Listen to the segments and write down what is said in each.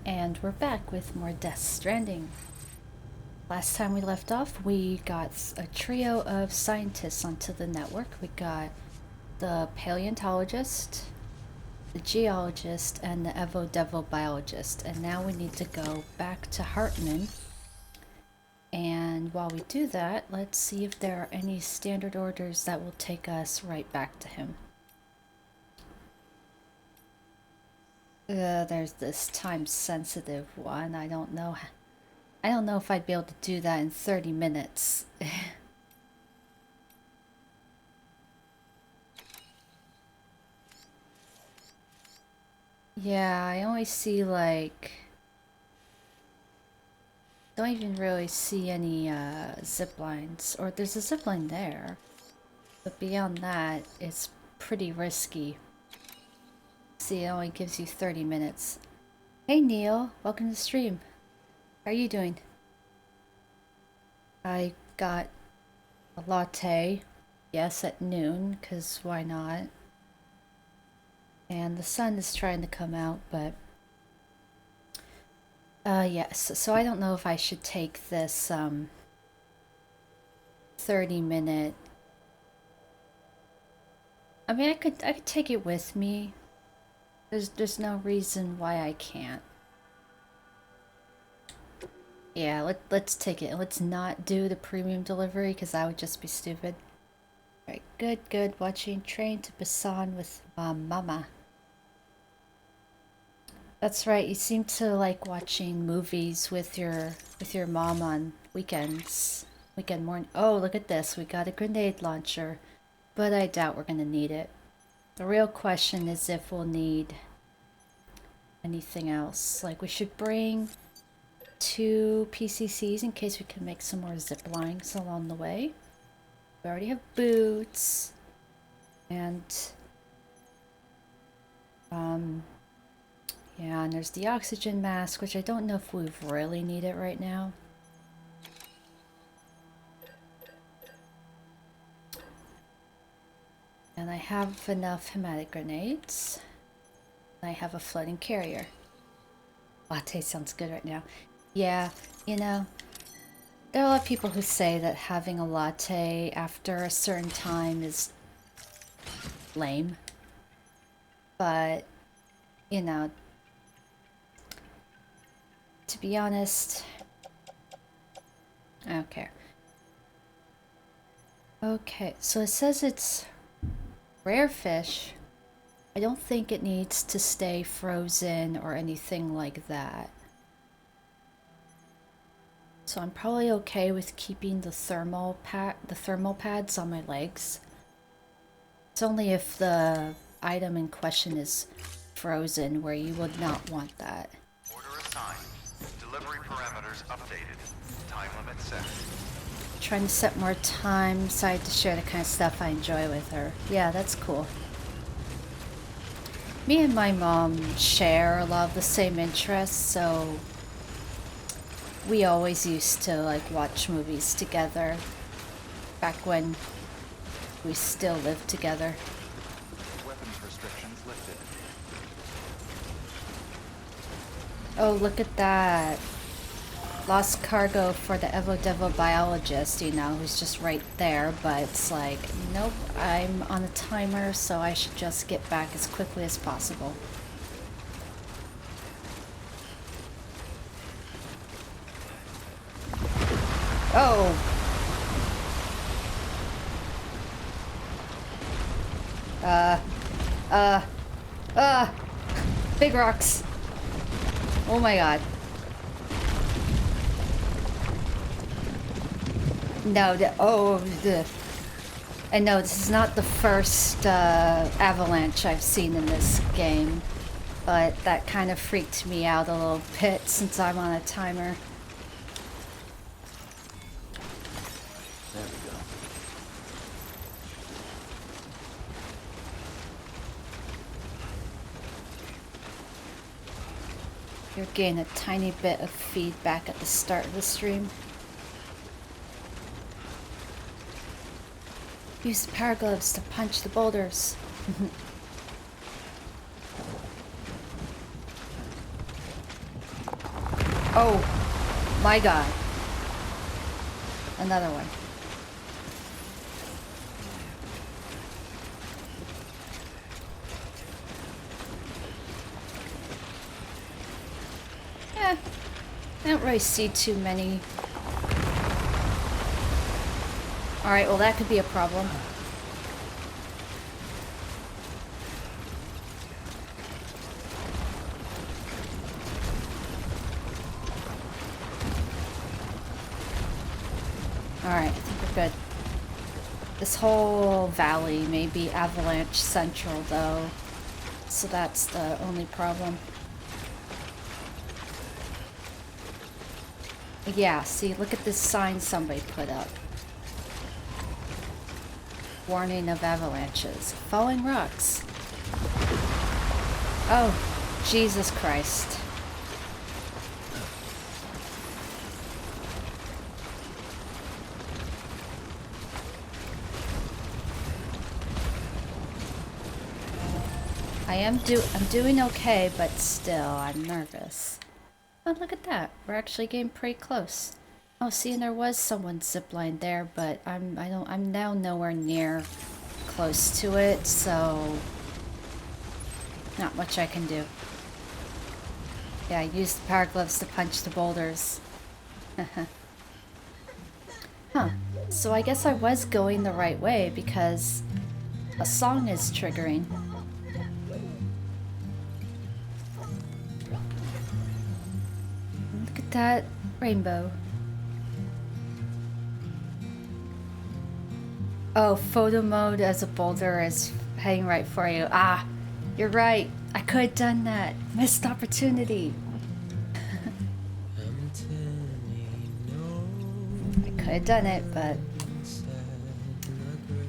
And we're back with more Death Stranding. Last time we left off, we got a trio of scientists onto the network. We got the paleontologist, the geologist, and the evo-devo biologist. And now we need to go back to Hartman. And while we do that, let's see if there are any standard orders that will take us right back to him. There's this time-sensitive one. I don't know if I'd be able to do that in 30 minutes. Yeah, I only see like... Don't even really see any zip lines. Or there's a zip line there. But beyond that, it's pretty risky. See, it only gives you 30 minutes. Hey Neil, welcome to the stream. How are you doing? I got a latte, yes, at noon, because why not? And the sun is trying to come out, but... yes, so I don't know if I should take this, 30-minute... I mean, I could take it with me. There's no reason why I can't. Yeah, let's take it. Let's not do the premium delivery, because that would just be stupid. Alright, good. Watching Train to Busan with Mama. That's right, you seem to like watching movies with your mom on weekends. Weekend morning. Oh, look at this. We got a grenade launcher. But I doubt we're gonna need it. The real question is if we'll need anything else. Like, we should bring 2 PCCs in case we can make some more zip lines along the way. We already have boots. And... yeah, and there's the oxygen mask, which I don't know if we really need it right now. And I have enough hematic grenades. I have a floating carrier. Latte sounds good right now. Yeah, you know, there are a lot of people who say that having a latte after a certain time is lame. But, you know, to be honest, I don't care. Okay, so it says it's rare fish. I don't think it needs to stay frozen or anything like that. So I'm probably okay with keeping the thermal pads on my legs. It's only if the item in question is frozen where you would not want that. Order assigned. Delivery parameters updated. Time limit set. Trying to set more time aside to share the kind of stuff I enjoy with her. Yeah, that's cool. Me and my mom share a lot of the same interests, so we always used to like watch movies together back when we still lived together. Weapons restrictions lifted. Oh, look at that. Lost cargo for the evo-devo biologist, you know, who's just right there, but it's like, nope, I'm on a timer, so I should just get back as quickly as possible. Oh! Big rocks! Oh my god. No, and no, this is not the first avalanche I've seen in this game, but that kind of freaked me out a little bit since I'm on a timer. There we go. You're getting a tiny bit of feedback at the start of the stream. Use the power gloves to punch the boulders. Oh, my God. Another one. Eh, I don't really see too many. Alright, well that could be a problem. Alright, I think we're good. This whole valley may be avalanche central though, so that's the only problem. Yeah, see, look at this sign somebody put up. Warning of avalanches. Falling rocks. Oh, Jesus Christ. I'm doing okay, but still, I'm nervous. Oh, look at that. We're actually getting pretty close. Oh, see, and there was someone ziplined there, but I'm now nowhere near close to it, so not much I can do. Yeah, I used the power gloves to punch the boulders. Huh. So I guess I was going the right way because a song is triggering. Look at that rainbow. Oh, photo mode as a boulder is heading right for you. Ah, you're right. I could have done that. Missed opportunity. I could have done it, but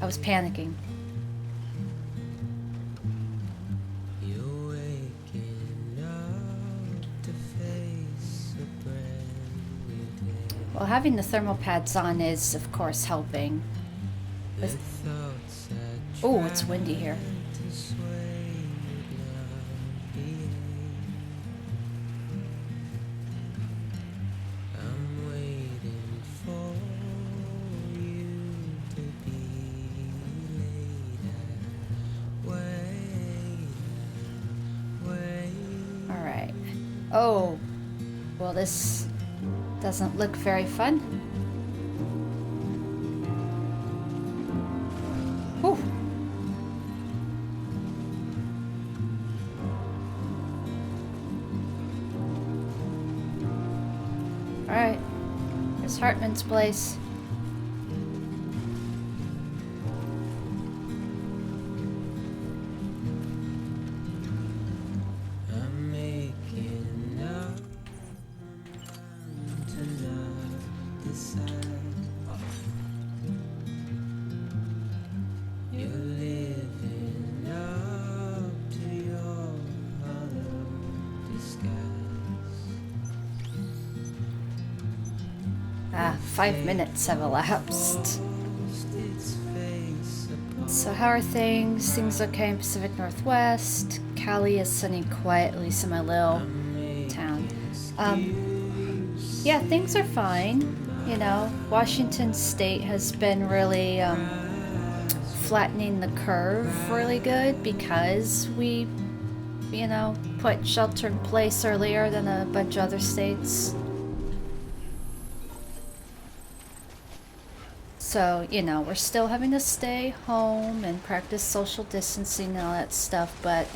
I was panicking. Well, having the thermal pads on is, of course, helping. Oh, it's windy here. Alright. Oh, well, this doesn't look very fun. Whew. Alright. There's Hartman's place. Ah, 5 minutes have elapsed. So how are things? Things okay in Pacific Northwest? Cali is sunny quietly, so my little town. Yeah, things are fine. You know, Washington State has been really flattening the curve really good because we, you know, put shelter in place earlier than a bunch of other states. So, you know, we're still having to stay home and practice social distancing and all that stuff, but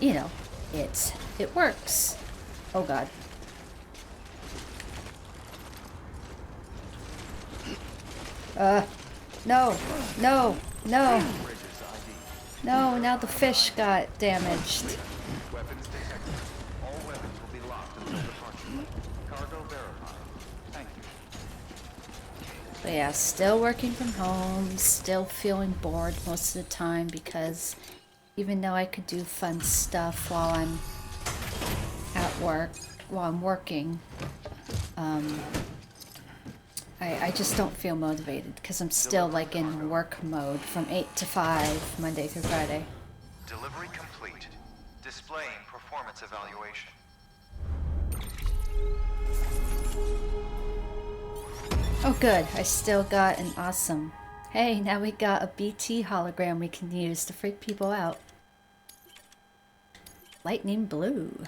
you know, it works. Oh God. No, no, no. No, now the fish got damaged. Weapons detected. All weapons will be locked until departure. Cargo verified. Thank you. But yeah, still working from home, still feeling bored most of the time because even though I could do fun stuff while I'm at work, while I'm working, I just don't feel motivated because I'm still like in work mode from 8 to 5, Monday through Friday. Delivery complete. Displaying performance evaluation. Oh good, I still got an awesome. Hey, now we got a BT hologram we can use to freak people out. Lightning blue.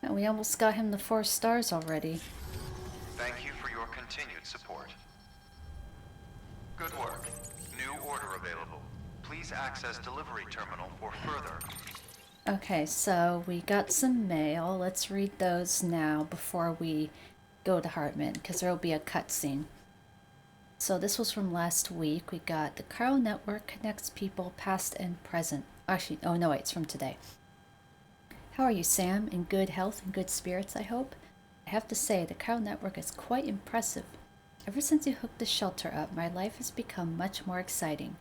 And we almost got him the 4 stars already. Thank you for your continued support. Good work. New order available. Please access delivery terminal for further. Okay, so we got some mail. Let's read those now before we go to Hartman, because there will be a cutscene. So this was from last week. We got the Carl Network connects people past and present. Actually, oh no, wait, it's from today. How are you, Sam? In good health and good spirits, I hope? I have to say, the Carl Network is quite impressive. Ever since you hooked the shelter up, my life has become much more exciting.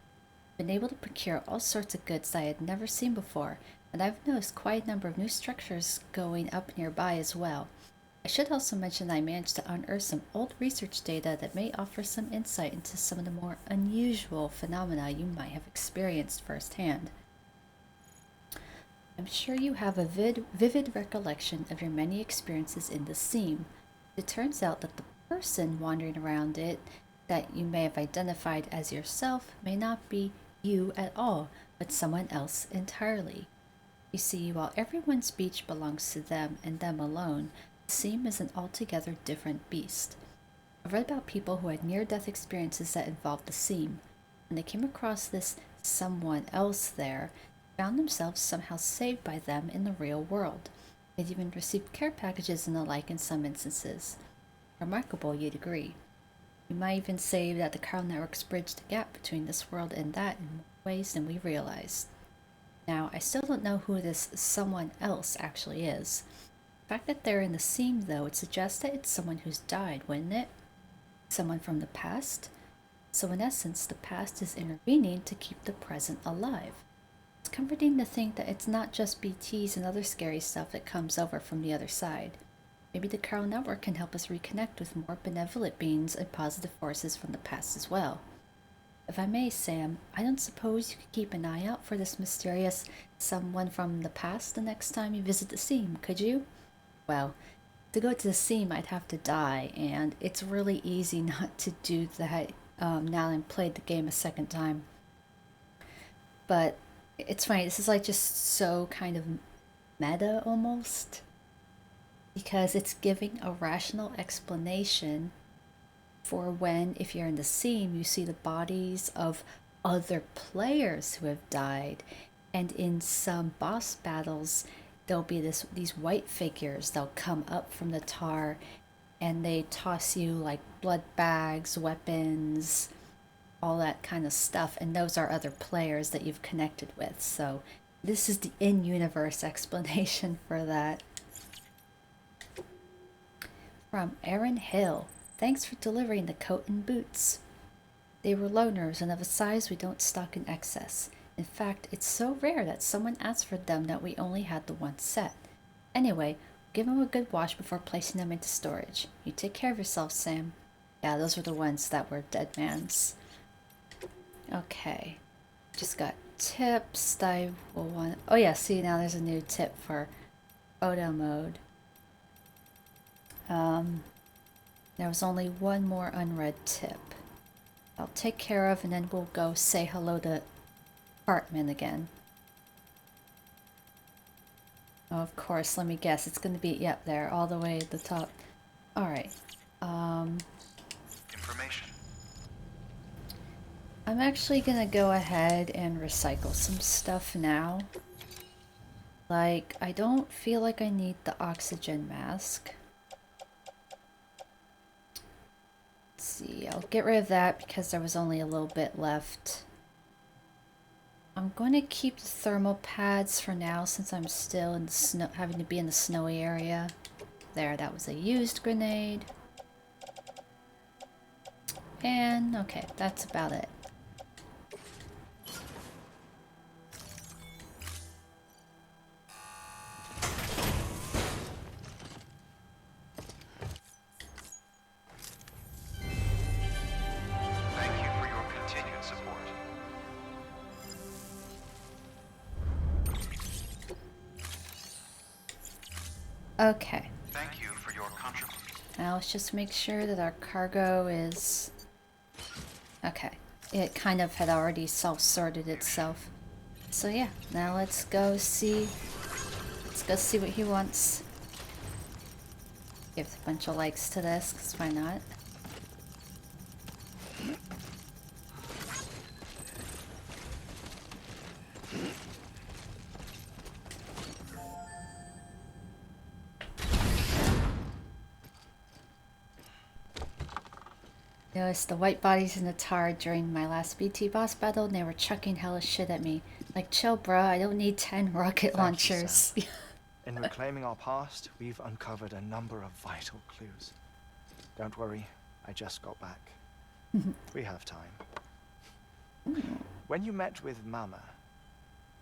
I've been able to procure all sorts of goods I had never seen before, and I've noticed quite a number of new structures going up nearby as well. I should also mention I managed to unearth some old research data that may offer some insight into some of the more unusual phenomena you might have experienced firsthand. I'm sure you have a vivid recollection of your many experiences in the seam. It turns out that the person wandering around it that you may have identified as yourself may not be you at all, but someone else entirely. You see, while everyone's speech belongs to them and them alone, the seam is an altogether different beast. I've read about people who had near-death experiences that involved the seam. When they came across this someone else there, they found themselves somehow saved by them in the real world. They'd even received care packages and the like in some instances. Remarkable, you'd agree. You might even say that the Carl Networks bridged the gap between this world and that in more ways than we realized. Now, I still don't know who this someone else actually is. The fact that they're in the seam, though, would suggest that it's someone who's died, wouldn't it? Someone from the past? So in essence, the past is intervening to keep the present alive. It's comforting to think that it's not just BTs and other scary stuff that comes over from the other side. Maybe the Carl Network can help us reconnect with more benevolent beings and positive forces from the past as well. If I may, Sam, I don't suppose you could keep an eye out for this mysterious someone from the past the next time you visit the seam, could you? Well, to go to the seam, I'd have to die, and it's really easy not to do that now that I've played the game a second time. But it's funny, this is like just so kind of meta almost, because it's giving a rational explanation for when, if you're in the seam, you see the bodies of other players who have died, and in some boss battles, there'll be these white figures. They'll come up from the tar and they toss you like blood bags, weapons, all that kind of stuff, and those are other players that you've connected with. So this is the in-universe explanation for that. From Aaron Hill. Thanks for delivering the coat and boots. They were loaners and of a size we don't stock in excess. In fact, it's so rare that someone asked for them that we only had the one set. Anyway, give them a good wash before placing them into storage. You take care of yourself, Sam. Yeah, those were the ones that were dead man's. Okay. Just got tips that I will want. Oh yeah, see, now there's a new tip for photo mode. There was only one more unread tip. I'll take care of, and then we'll go say hello to Hartman again. Oh, of course, let me guess. It's going to be, yep, there, all the way at the top. Alright. Information. I'm actually going to go ahead and recycle some stuff now. Like, I don't feel like I need the oxygen mask. Let's see, I'll get rid of that because there was only a little bit left. I'm going to keep the thermal pads for now since I'm still in the snow, having to be in the snowy area. There, that was a used grenade. And, okay, that's about it. Okay. Thank you for your contribution. Now let's just make sure that our cargo is... Okay. It kind of had already self-sorted itself. So yeah, now let's go see what he wants. Give a bunch of likes to this, because why not? Noticed the white bodies in the tower during my last BT boss battle, and they were chucking hellish shit at me. Like, chill, bruh, I don't need 10 rocket launchers. In reclaiming our past, we've uncovered a number of vital clues. Don't worry, I just got back. We have time. When you met with Mama,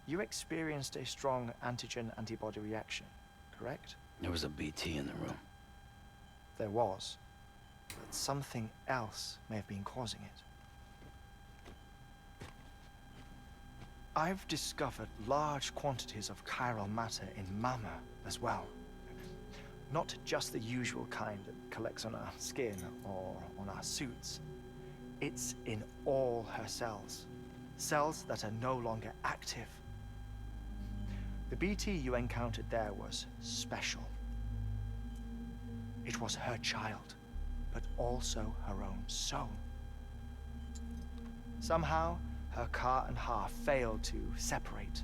you experienced a strong antigen-antibody reaction, correct? There was a BT in the room. There was, but something else may have been causing it. I've discovered large quantities of chiral matter in Mama as well. Not just the usual kind that collects on our skin or on our suits. It's in all her cells. Cells that are no longer active. The BT you encountered there was special. It was her child, but also her own soul. Somehow, her Ka and Ha failed to separate.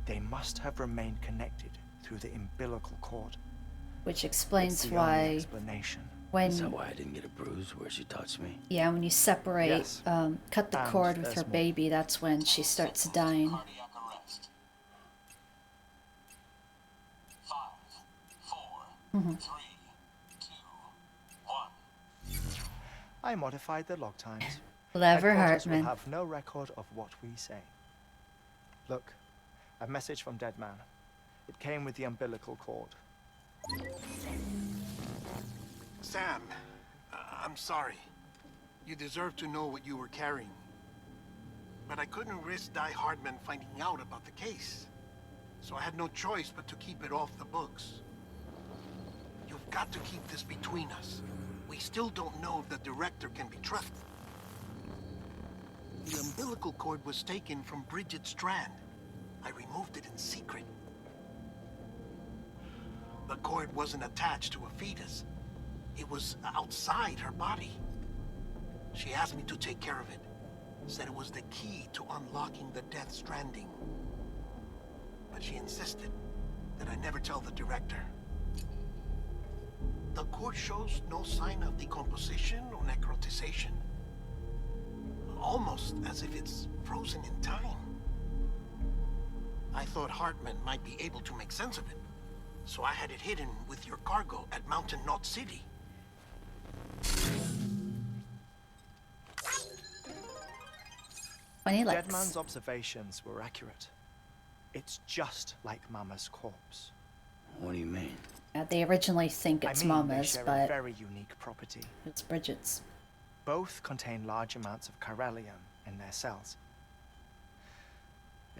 They must have remained connected through the umbilical cord. Which explains It's the only why explanation. when... Is that why I didn't get a bruise where she touched me? Yeah, when you separate, Yes. cut the And cord with there's her more. baby, that's when she starts dying. Cardiac arrest. 5, 4, 3, 2, 1. I modified the log times. Clever Headquarters will Hartman. have no record of what we say. Look, a message from Dead Man. It came with the umbilical cord. Sam, I'm sorry. You deserve to know what you were carrying. But I couldn't risk Die Hardman finding out about the case. So I had no choice but to keep it off the books. You've got to keep this between us. We still don't know if the director can be trusted. The umbilical cord was taken from Bridget's strand. I removed it in secret. The cord wasn't attached to a fetus. It was outside her body. She asked me to take care of it. Said it was the key to unlocking the Death Stranding. But she insisted that I never tell the director. The cord shows no sign of decomposition or necrotization. Almost as if it's frozen in time. I thought Hartman might be able to make sense of it. So I had it hidden with your cargo at Mountain Knot City. Funny Dead Man's legs. observations were accurate. It's just like Mama's corpse. What do you mean? They originally think it's I mean, they Mama's, share a but very unique property. it's Bridget's. Both contain large amounts of chiralium in their cells.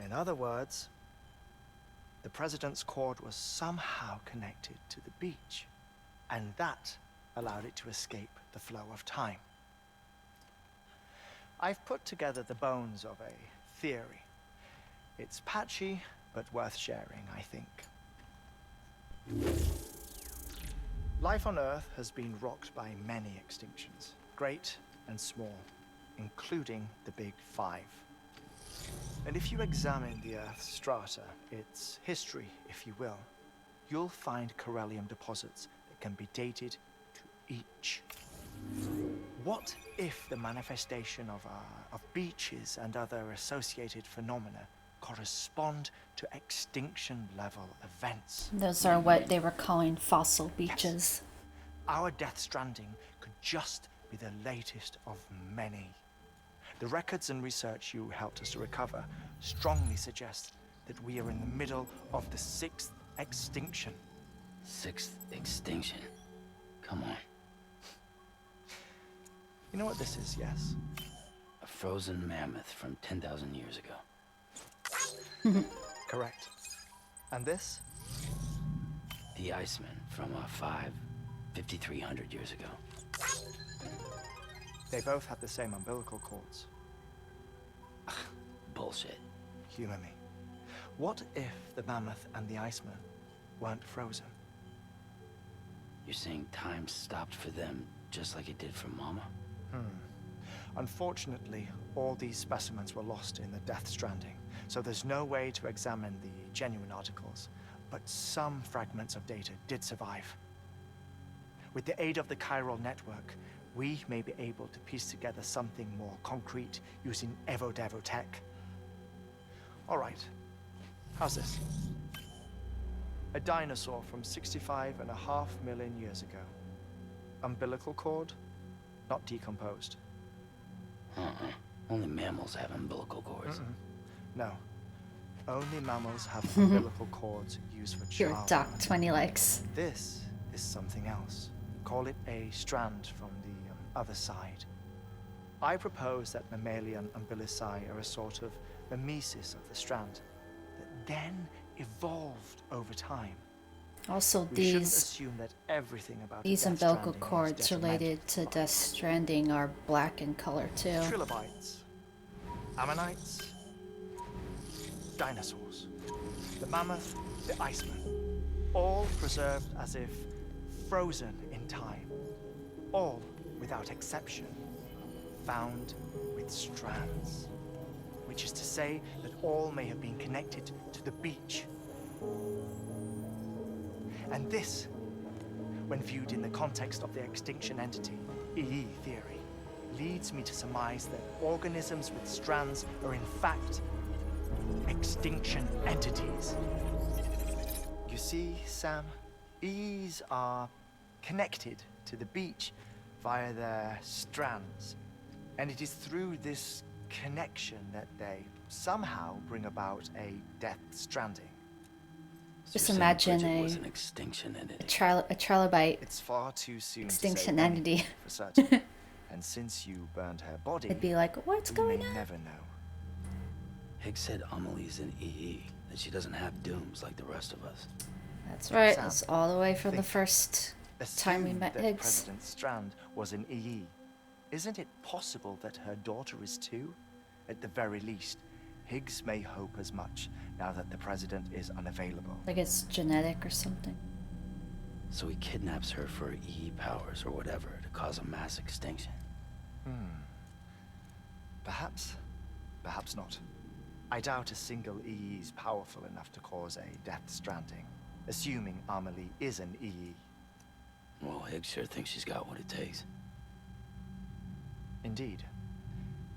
In other words, the President's cord was somehow connected to the beach, and that allowed it to escape the flow of time. I've put together the bones of a theory. It's patchy, but worth sharing, I think. Life on Earth has been rocked by many extinctions, great and small, including the Big Five. And if you examine the Earth's strata, its history, if you will, you'll find chiralium deposits that can be dated to each. What if the manifestation of beaches and other associated phenomena correspond to extinction-level events? Those are what they were calling fossil beaches. Our Death Stranding could just be the latest of many. The records and research you helped us to recover strongly suggest that we are in the middle of the 6th extinction. 6th extinction. Come on. You know what this is, yes? A frozen mammoth from 10,000 years ago. Correct. And this? The Iceman from 5,300 years ago. They both had the same umbilical cords. Bullshit. Humor me. What if the mammoth and the Iceman weren't frozen? You're saying time stopped for them just like it did for Mama? Unfortunately, all these specimens were lost in the Death Stranding, so there's no way to examine the genuine articles. But some fragments of data did survive. With the aid of the chiral network, we may be able to piece together something more concrete using Evo-Devo tech. All right, how's this? A dinosaur from 65.5 million years ago. Umbilical cord, not decomposed. Only mammals have umbilical cords. No. Only mammals have umbilical cords used for Your child. doc 20 legs. This is something else. Call it a strand from the other side. I propose that mammalian umbilici are a sort of mimesis of the strand that then evolved over time. Also, We shouldn't these assume that everything about these Death umbilical Stranding is cords detrimental. related to Death Stranding are black in color too. Trilobites, ammonites, dinosaurs, the mammoth, the Iceman, all preserved as if frozen in time, all without exception found with strands, which is to say that all may have been connected to the beach. And this, when viewed in the context of the extinction entity, EE theory, leads me to surmise that organisms with strands are in fact extinction entities. You see, Sam, EEs are connected to the beach via their strands. And it is through this connection that they somehow bring about a Death Stranding. Just You're saying imagine Bridget a- was an extinction entity. A trilobite It's far too soon extinction to say entity. anything for certain. And since you burned her body, It'd be like, what's we going may on? never know. Higgs said Amelie's an EE, that she doesn't have dooms like the rest of us. That's right. Sam, It's all the way from the think. first time we Assume met that Higgs. President Strand was an EE. Isn't it possible that her daughter is too? At the very least, Higgs may hope as much now that the president is unavailable. Like it's genetic or something. So he kidnaps her for her EE powers or whatever to cause a mass extinction. Perhaps, perhaps not. I doubt a single EE is powerful enough to cause a Death Stranding, assuming Amelie is an EE. Well, Higgs sure thinks she's got what it takes. Indeed.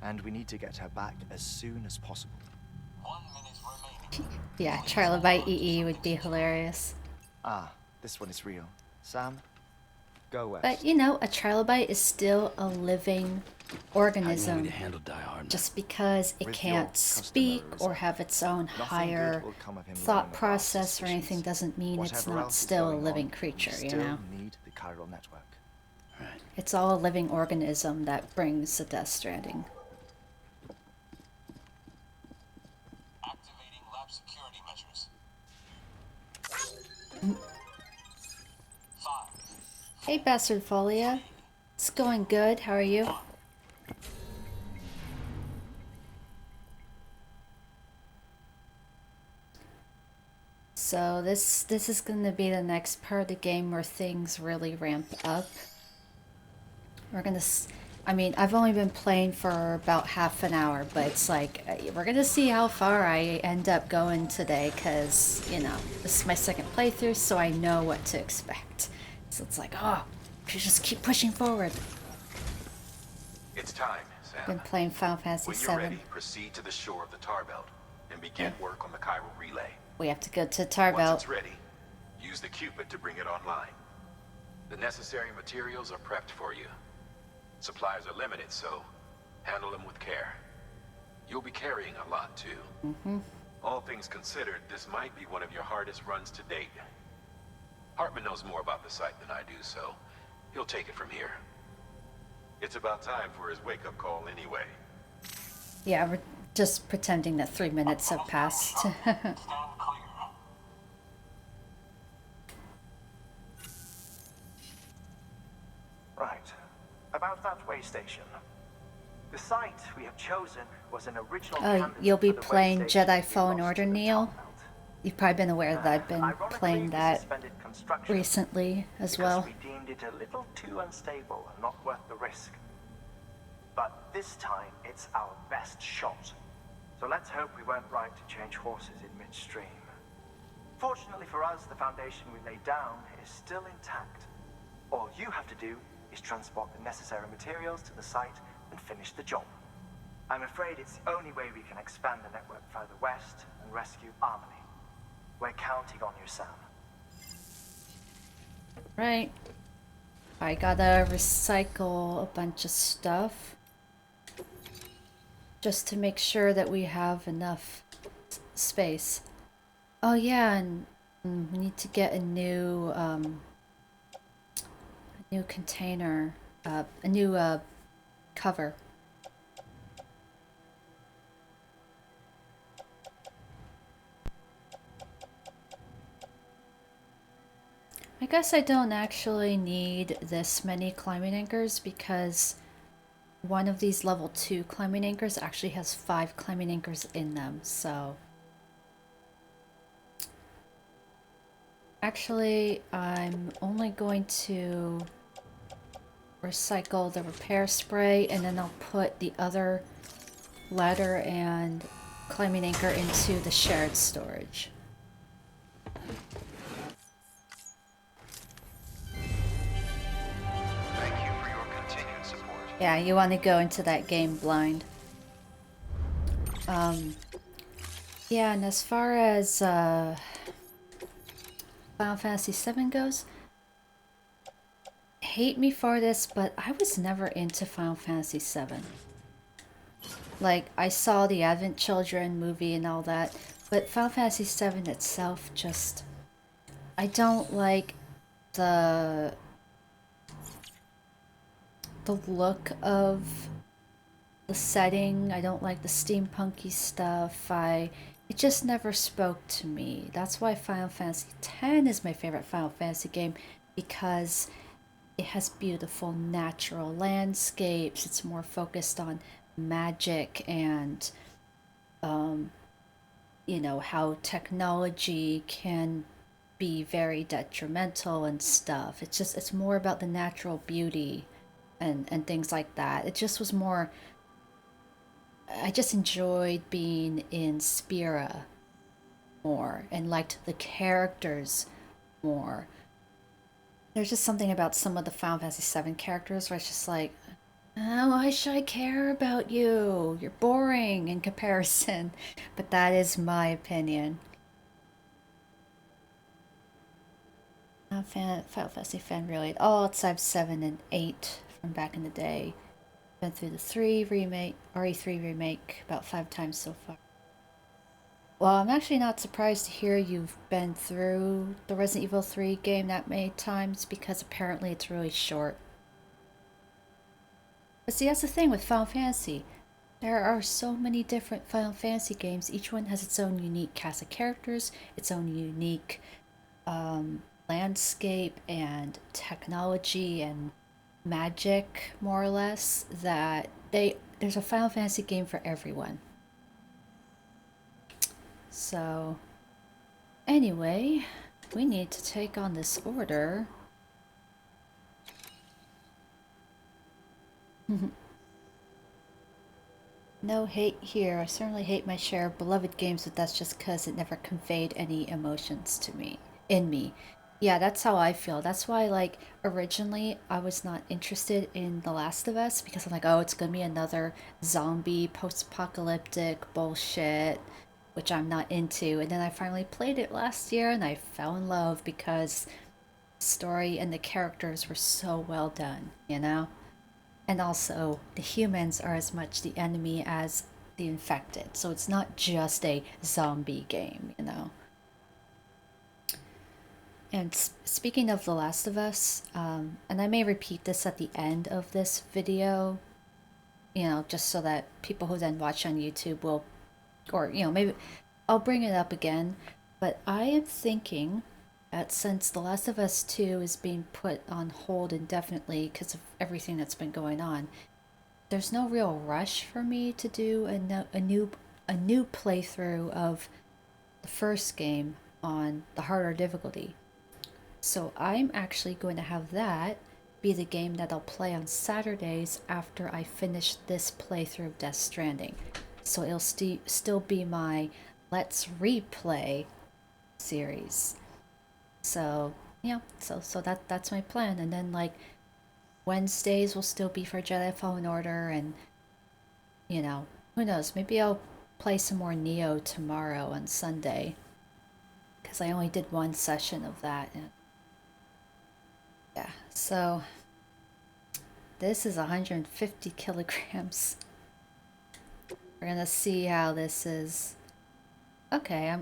And we need to get her back as soon as possible. 1 minute remaining. Yeah, trilobite EE would be hilarious. Ah, this one is real. Sam, go west. But you know, a trilobite is still a living How do you want organism. me to handle Die Hard? Just because it With can't your speak customer or result, have its own nothing higher good will come of him learning thought about process or suspicions. anything doesn't mean it's Whatever not else is still a going living on, creature, we you still know? need the chiral network. Right. It's all a living organism that brings the Death Stranding. Activating lab security measures. 5, Hey, Bastard Folia. It's going good. How are you? So this is going to be the next part of the game where things really ramp up. We're going to I mean, I've only been playing for about half an hour, but it's like we're going to see how far I end up going today cuz, you know, this is my second playthrough, so I know what to expect. So it's like, oh, you just keep pushing forward. It's time, Sam. Been playing Final Fantasy When you're VII. ready, proceed to the shore of the tar belt and begin work on the chiral relay. We have to go to Tar Once Belt. it's ready, use the Cupid to bring it online. The necessary materials are prepped for you. Supplies are limited, so handle them with care. You'll be carrying a lot, too. All things considered, this might be one of your hardest runs to date. Hartman knows more about the site than I do, so he'll take it from here. It's about time for his wake-up call anyway. Yeah, we're just pretending that 3 minutes have passed. stand clear. way station. The site we have chosen was an original Oh, candidate you'll be for the way playing station Jedi we Fallen lost Order, to the Neil? top melt. You've probably been aware that I've been Ironically, playing we that suspended construction recently as because well. we deemed it a little too unstable and not worth the risk. But this time, it's our best shot. So let's hope we weren't right to change horses in midstream. Fortunately for us, the foundation we laid down is still intact. All you have to do is transport the necessary materials to the site and finish the job. I'm afraid it's the only way we can expand the network further west and rescue Harmony. We're counting on you, Sam. Right. I gotta recycle a bunch of stuff just to make sure that we have enough space. Oh yeah, and we need to get a new container, a new cover. I guess I don't actually need this many climbing anchors because one of these level 2 climbing anchors actually has 5 climbing anchors in them, so... Actually, I'm only going to recycle the repair spray and then I'll put the other ladder and climbing anchor into the shared storage. Thank you for your continued support. Yeah, you want to go into that game blind. Yeah, and as far as Final Fantasy VII goes, hate me for this, but I was never into Final Fantasy VII. Like, I saw the Advent Children movie and all that, but Final Fantasy VII itself just... I don't like the look of the setting. I don't like the steampunky stuff. It just never spoke to me. That's why Final Fantasy X is my favorite Final Fantasy game, because it has beautiful natural landscapes. It's more focused on magic and you know, how technology can be very detrimental and stuff. It's more about the natural beauty and things like that. It just was more... I just enjoyed being in Spira more and liked the characters more. There's just something about some of the Final Fantasy VII characters where it's just like, oh, why should I care about you? You're boring in comparison. But that is my opinion. Final Fantasy fan really. All outside 7 and 8 from back in the day. Been through the RE3 remake about 5 times so far. Well, I'm actually not surprised to hear you've been through the Resident Evil 3 game that many times, because apparently it's really short. But see, that's the thing with Final Fantasy. There are so many different Final Fantasy games. Each one has its own unique cast of characters, its own unique landscape and technology and magic, more or less, that there's a Final Fantasy game for everyone. So, anyway, we need to take on this order. No hate here. I certainly hate my share of beloved games, but that's just because it never conveyed any emotions to me, in me. Yeah, that's how I feel. That's why, like, originally I was not interested in The Last of Us, because I'm like, oh, it's gonna be another zombie post-apocalyptic bullshit, which I'm not into. And then I finally played it last year and I fell in love because the story and the characters were so well done, you know? And also, the humans are as much the enemy as the infected, so it's not just a zombie game, you know? And speaking of The Last of Us, and I may repeat this at the end of this video, you know, just so that people who then watch on YouTube will, or, you know, maybe I'll bring it up again, but I am thinking that since The Last of Us 2 is being put on hold indefinitely because of everything that's been going on, there's no real rush for me to do a new playthrough of the first game on the harder difficulty. So I'm actually going to have that be the game that I'll play on Saturdays after I finish this playthrough of Death Stranding. So it'll still be my Let's Replay series. So yeah, so that's my plan. And then like Wednesdays will still be for Jedi Fallen Order, and you know, who knows, maybe I'll play some more Neo tomorrow on Sunday, because I only did one session of that. And yeah, so this is 150 kilograms. We're gonna see how this is. Okay,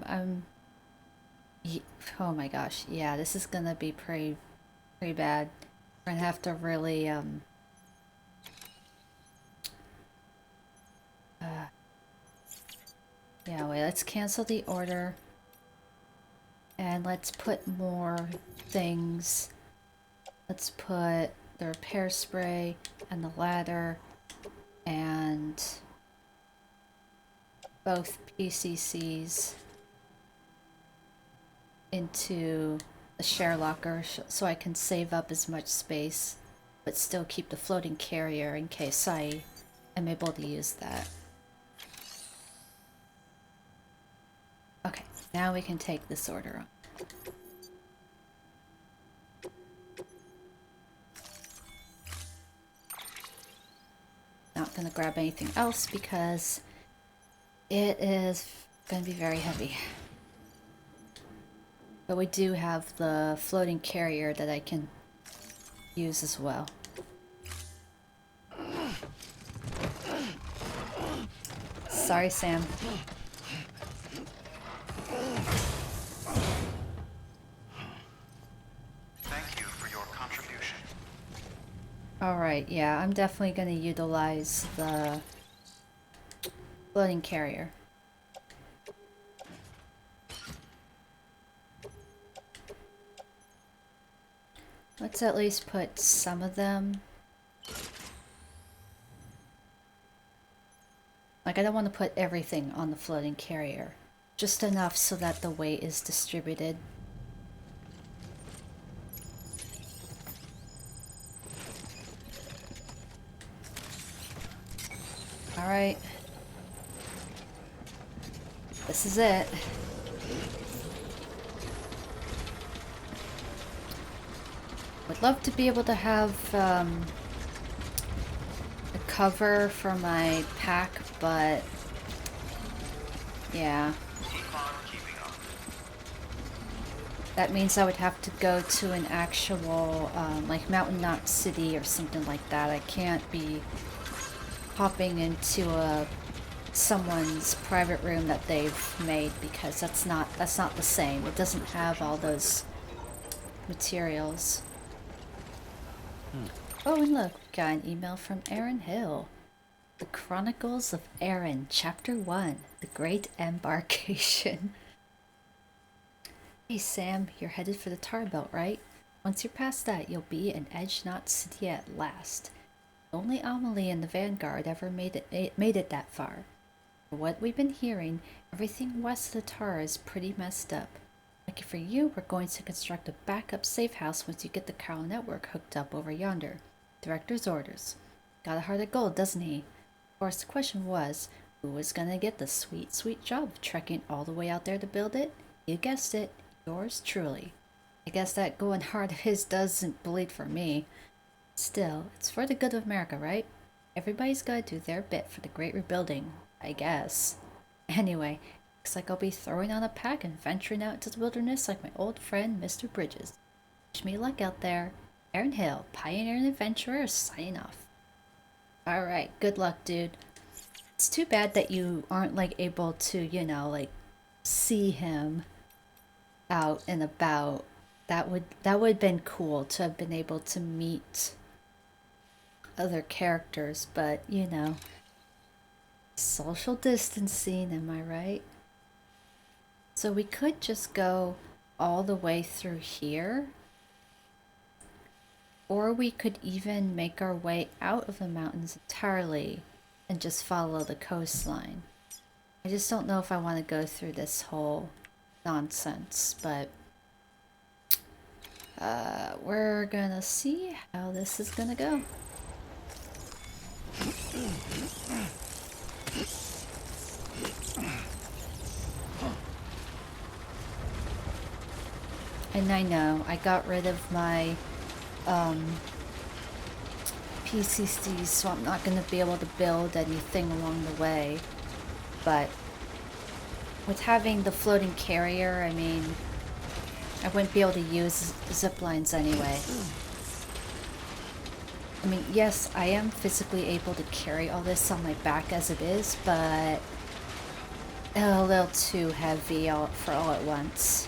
oh my gosh, yeah, this is gonna be pretty bad. We're gonna have to really yeah, wait, let's cancel the order and let's put more things. Let's put the repair spray and the ladder and both PCCs into the share locker so I can save up as much space but still keep the floating carrier in case I am able to use that. Okay, now we can take this order on. Not gonna grab anything else because it is gonna be very heavy. But we do have the floating carrier that I can use as well. Sorry, Sam. Thank you for your contribution. Alright, yeah, I'm definitely gonna utilize the floating carrier. Let's at least put some of them. Like, I don't want to put everything on the floating carrier. Just enough so that the weight is distributed. Alright. This is it. Would love to be able to have a cover for my pack, but yeah. That means I would have to go to an actual like Mountain Knot City or something like that. I can't be hopping into someone's private room that they've made because that's not the same. It doesn't have all those materials. Oh, and look, we got an email from Aaron Hill. The Chronicles of Aaron, Chapter 1, The Great Embarkation. Hey Sam, you're headed for the tar belt, right? Once you're past that, you'll be in Edge Knot City at last. Only Amelie and the Vanguard ever made it that far. For what we've been hearing, everything west of the tar is pretty messed up. Lucky for you, we're going to construct a backup safe house once you get the Carl network hooked up over yonder. Director's orders. Got a heart of gold, doesn't he? Of course, the question was, who was gonna get the sweet, sweet job of trekking all the way out there to build it? You guessed it, yours truly. I guess that going hard of his doesn't bleed for me. Still, it's for the good of America, right? Everybody's gotta do their bit for the great rebuilding, I guess. Anyway, looks like I'll be throwing on a pack and venturing out into the wilderness like my old friend Mr. Bridges. Wish me luck out there. Aaron Hill, Pioneer and Adventurer, signing off. Alright, good luck, dude. It's too bad that you aren't, like, able to, you know, like, see him out and about. That would have been cool to have been able to meet other characters, but, you know, social distancing, am I right? So we could just go all the way through here. Or we could even make our way out of the mountains entirely and just follow the coastline. I just don't know if I want to go through this whole nonsense, but we're gonna see how this is gonna go. And I know, I got rid of my PCCs, so I'm not going to be able to build anything along the way. But with having the floating carrier, I mean, I wouldn't be able to use zip lines anyway. I mean, yes, I am physically able to carry all this on my back as it is, but a little too heavy for all at once.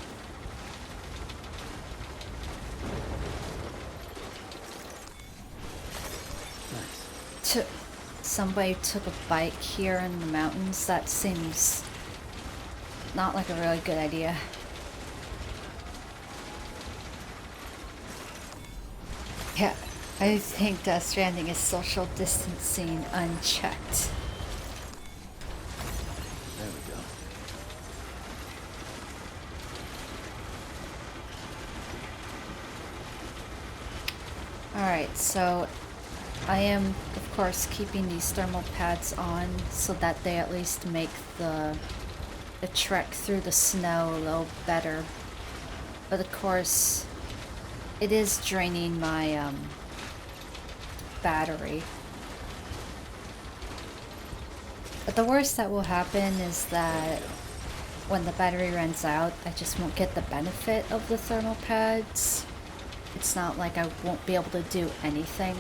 Somebody took a bike here in the mountains. That seems not like a really good idea. Yeah, I think Death Stranding is social distancing unchecked. There we go. Alright, so I am, of course, keeping these thermal pads on so that they at least make the trek through the snow a little better. But of course, it is draining my battery. But the worst that will happen is that when the battery runs out, I just won't get the benefit of the thermal pads. It's not like I won't be able to do anything.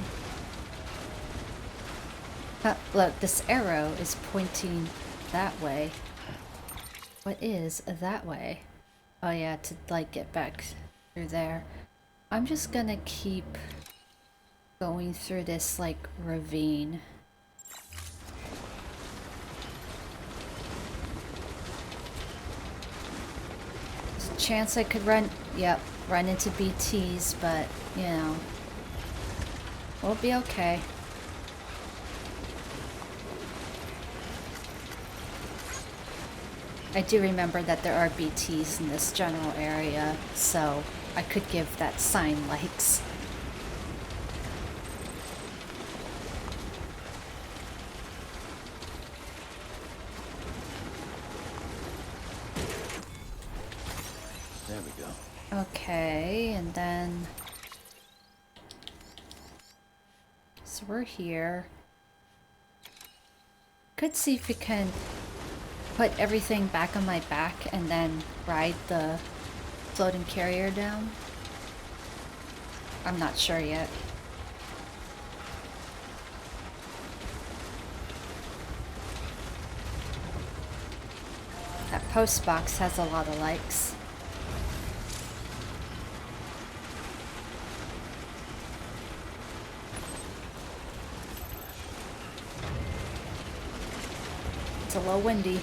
Look, this arrow is pointing that way. What is that way? Oh yeah, to like get back through there. I'm just gonna keep going through this like ravine. There's a chance I could run into BTs, but you know, we'll be okay. I do remember that there are BTs in this general area, so I could give that sign likes. There we go. Okay, and then... so we're here. Could see if we can put everything back on my back and then ride the floating carrier down. I'm not sure yet. That post box has a lot of likes. It's a little windy.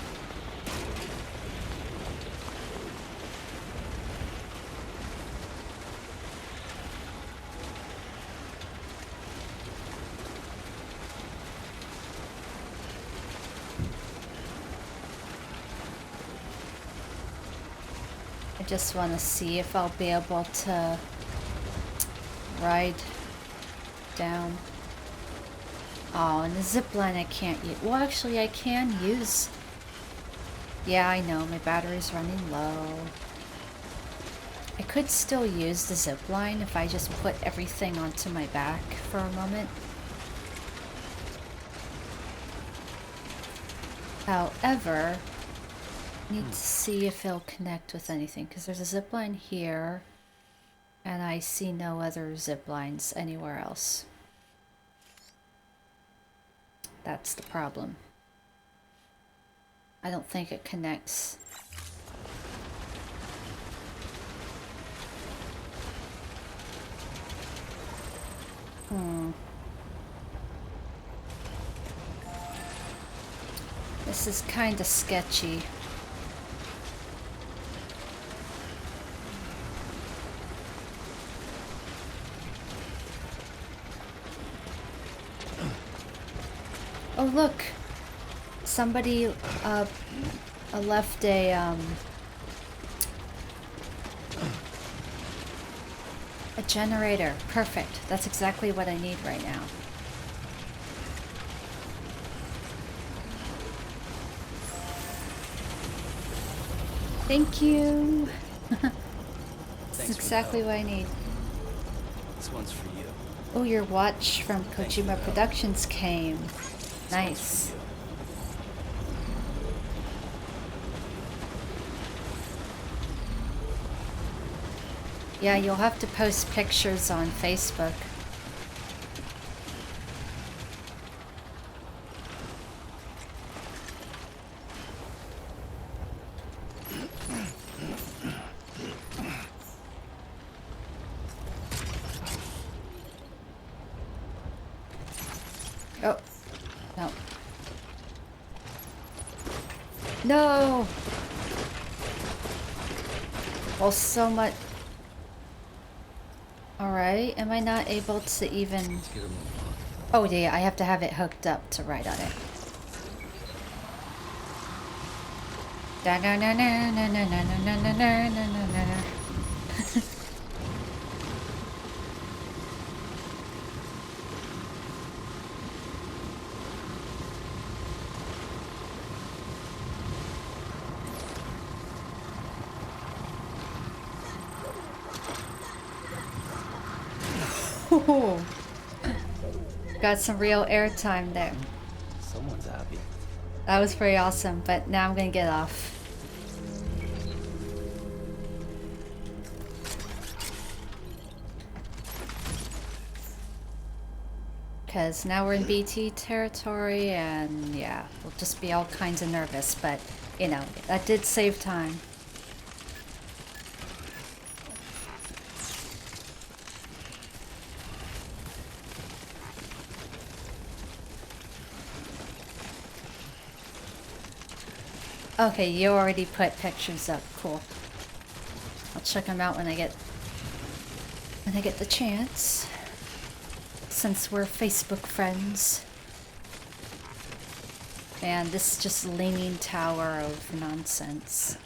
I just want to see if I'll be able to ride down. Oh, and the zipline I can't use. Well, actually, I can use. Yeah, I know, my battery's running low. I could still use the zipline if I just put everything onto my back for a moment. However, need to see if it'll connect with anything, because there's a zip line here and I see no other zip lines anywhere else. That's the problem. I don't think it connects. This is kind of sketchy. Oh look! Somebody left a generator. Perfect. That's exactly what I need right now. Thank you. That's exactly what I need. This one's for you. Oh, your watch from Thanks for the Kojima help. Productions came. This Nice. one's for you. Yeah, you'll have to post pictures on Facebook. Oh, no. No! Well, so much. Alright, am I not able to even... Let's get a move on. Oh yeah, I have to have it hooked up to ride on it. Da na na na na na na na na na na na na. Oh, got some real airtime there. Someone's happy. That was pretty awesome, but now I'm gonna get off. Because now we're in BT territory, and yeah, we'll just be all kinds of nervous, but you know, that did save time. Okay, you already put pictures up. Cool. I'll check them out when I get the chance. Since we're Facebook friends. Man, this is just a leaning tower of nonsense.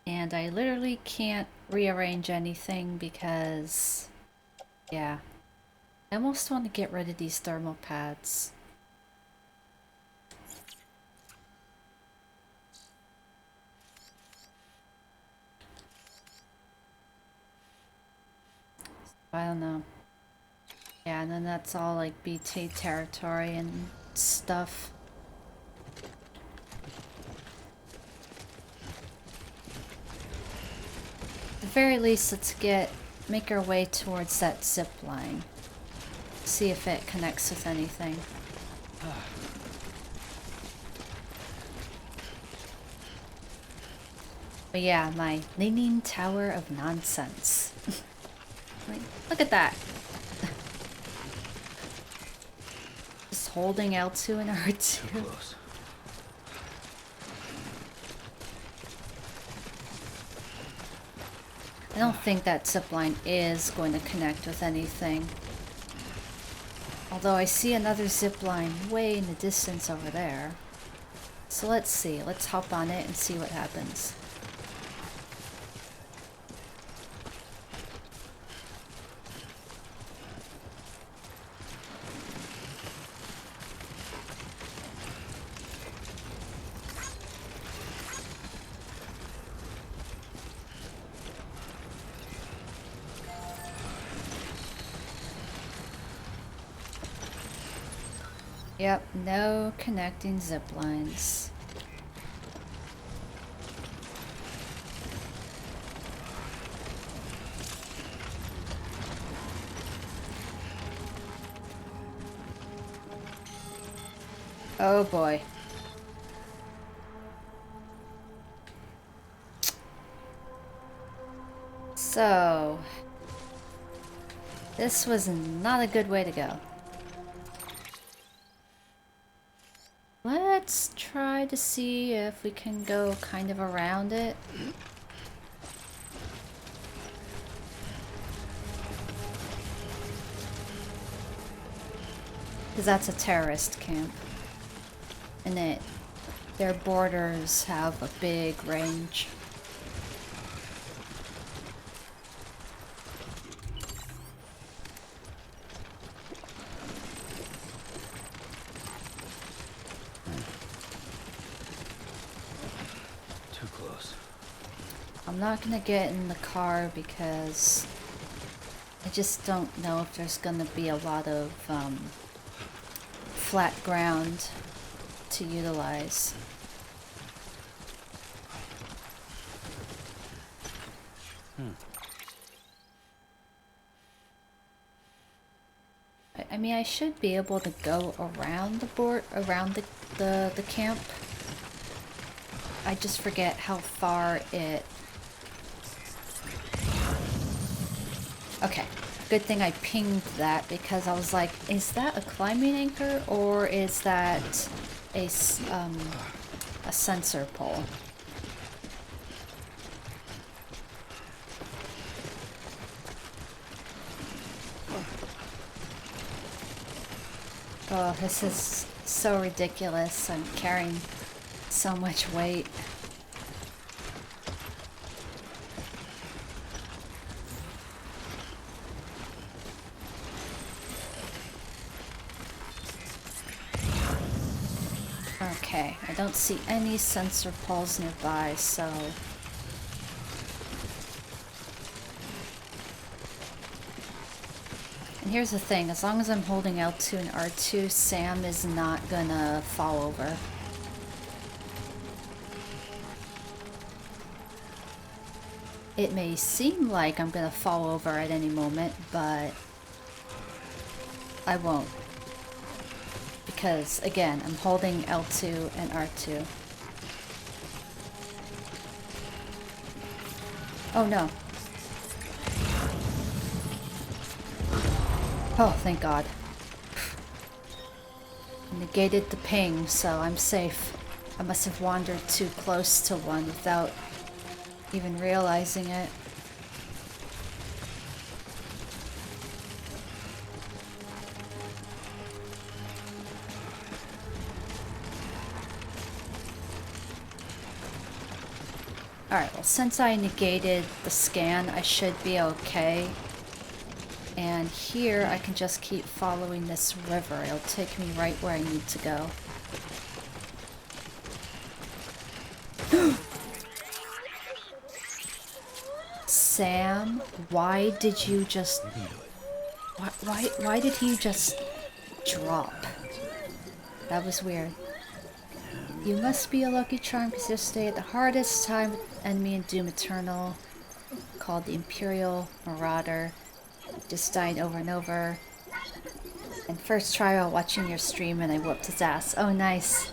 And I literally can't rearrange anything because, yeah. I almost want to get rid of these thermal pads. I don't know. Yeah, and then that's all like BT territory and stuff. At the very least, let's make our way towards that zip line. See if it connects with anything. But yeah, my leaning tower of nonsense. Like, look at that. Just holding L2 and R2. Too close. I don't think that zipline is going to connect with anything. Although I see another zipline way in the distance over there. So let's see. Let's hop on it and see what happens. Yep, no connecting zip lines. Oh boy. So, this was not a good way to go. Let's try to see if we can go kind of around it. Because that's a terrorist camp. And their borders have a big range. Too close. I'm not gonna get in the car because I just don't know if there's gonna be a lot of flat ground to utilize. I mean, I should be able to go around the camp. I just forget how far it... Okay, good thing I pinged that because I was like, is that a climbing anchor or is that a sensor pole? Oh, this is so ridiculous. I'm carrying so much weight. Okay, I don't see any sensor poles nearby, so... And here's the thing, as long as I'm holding L2 and R2, Sam is not gonna fall over. It may seem like I'm gonna fall over at any moment, but I won't. Because, again, I'm holding L2 and R2. Oh no. Oh, thank God. Negated the ping, so I'm safe. I must have wandered too close to one without even realizing it. Alright, well, since I negated the scan, I should be okay. And here, I can just keep following this river. It'll take me right where I need to go. Sam, why did you just... Why did he just drop? That was weird. You must be a lucky charm because you stay at the hardest time with enemy in Doom Eternal, called the Imperial Marauder. Just died over and over. And first try while watching your stream and I whooped his ass. Oh, nice.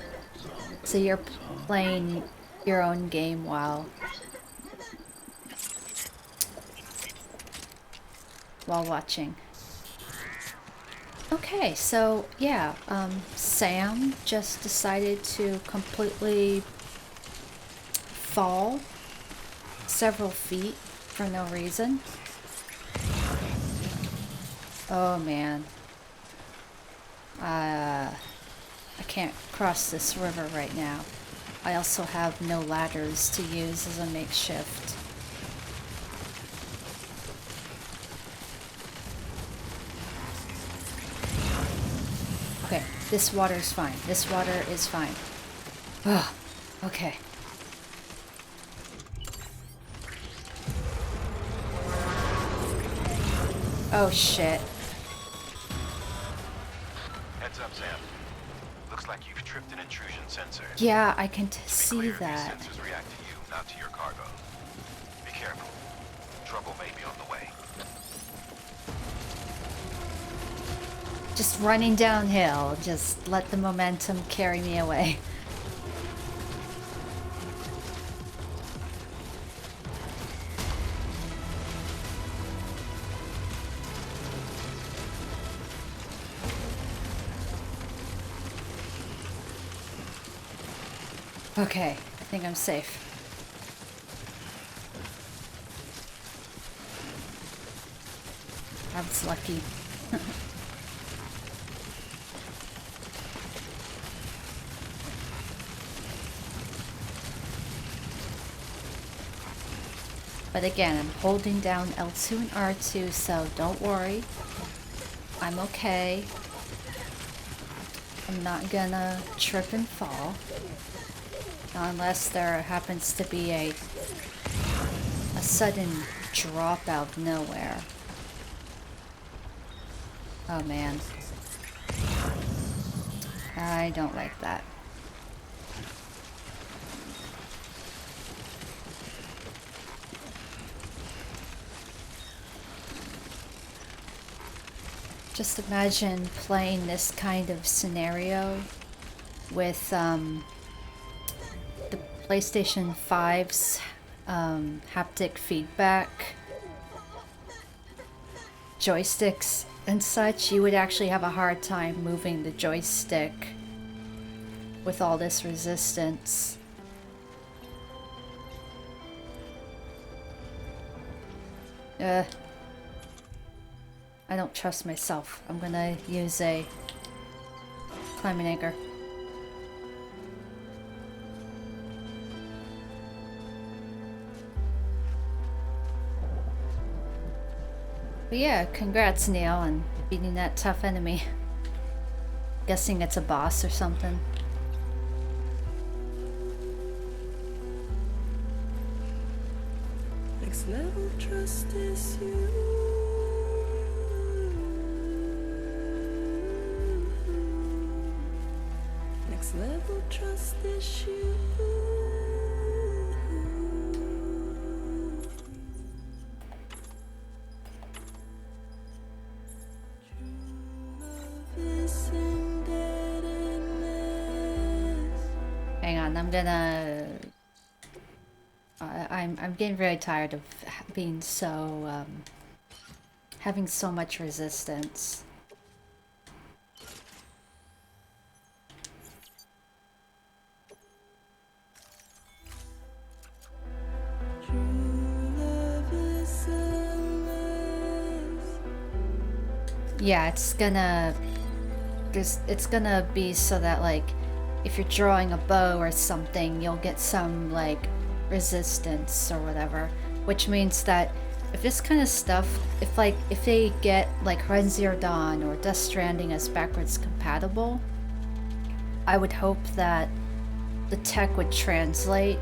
So you're playing your own game while watching. Okay, so yeah, Sam just decided to completely fall several feet for no reason. Oh man. I can't cross this river right now. I also have no ladders to use as a makeshift. Okay, this water's fine. This water is fine. Ugh, okay. Oh shit. Heads up, Sam. Looks like you've tripped an intrusion sensor. Yeah, I can To be see clear, that. these sensors react to you, not to your cargo. Be careful. Trouble may be on the way. Just running downhill. Just let the momentum carry me away. Okay, I think I'm safe. I was lucky. But again, I'm holding down L2 and R2, so don't worry. I'm okay. I'm not gonna trip and fall. Unless there happens to be a sudden drop out of nowhere. Oh man. I don't like that. Just imagine playing this kind of scenario with the PlayStation 5's haptic feedback joysticks and such. You would actually have a hard time moving the joystick with all this resistance. I don't trust myself. I'm gonna use a climbing anchor. But yeah, congrats Neil on beating that tough enemy. Guessing it's a boss or something. Next level trust is you. Next level trust is you. Hang on, I'm gonna... I'm getting very tired of being so, having so much resistance. Yeah, it's gonna be so that, like, if you're drawing a bow or something, you'll get some, like, resistance or whatever. Which means that if this kind of stuff, if they get, like, Horizon Zero Dawn or Death Stranding as backwards compatible, I would hope that the tech would translate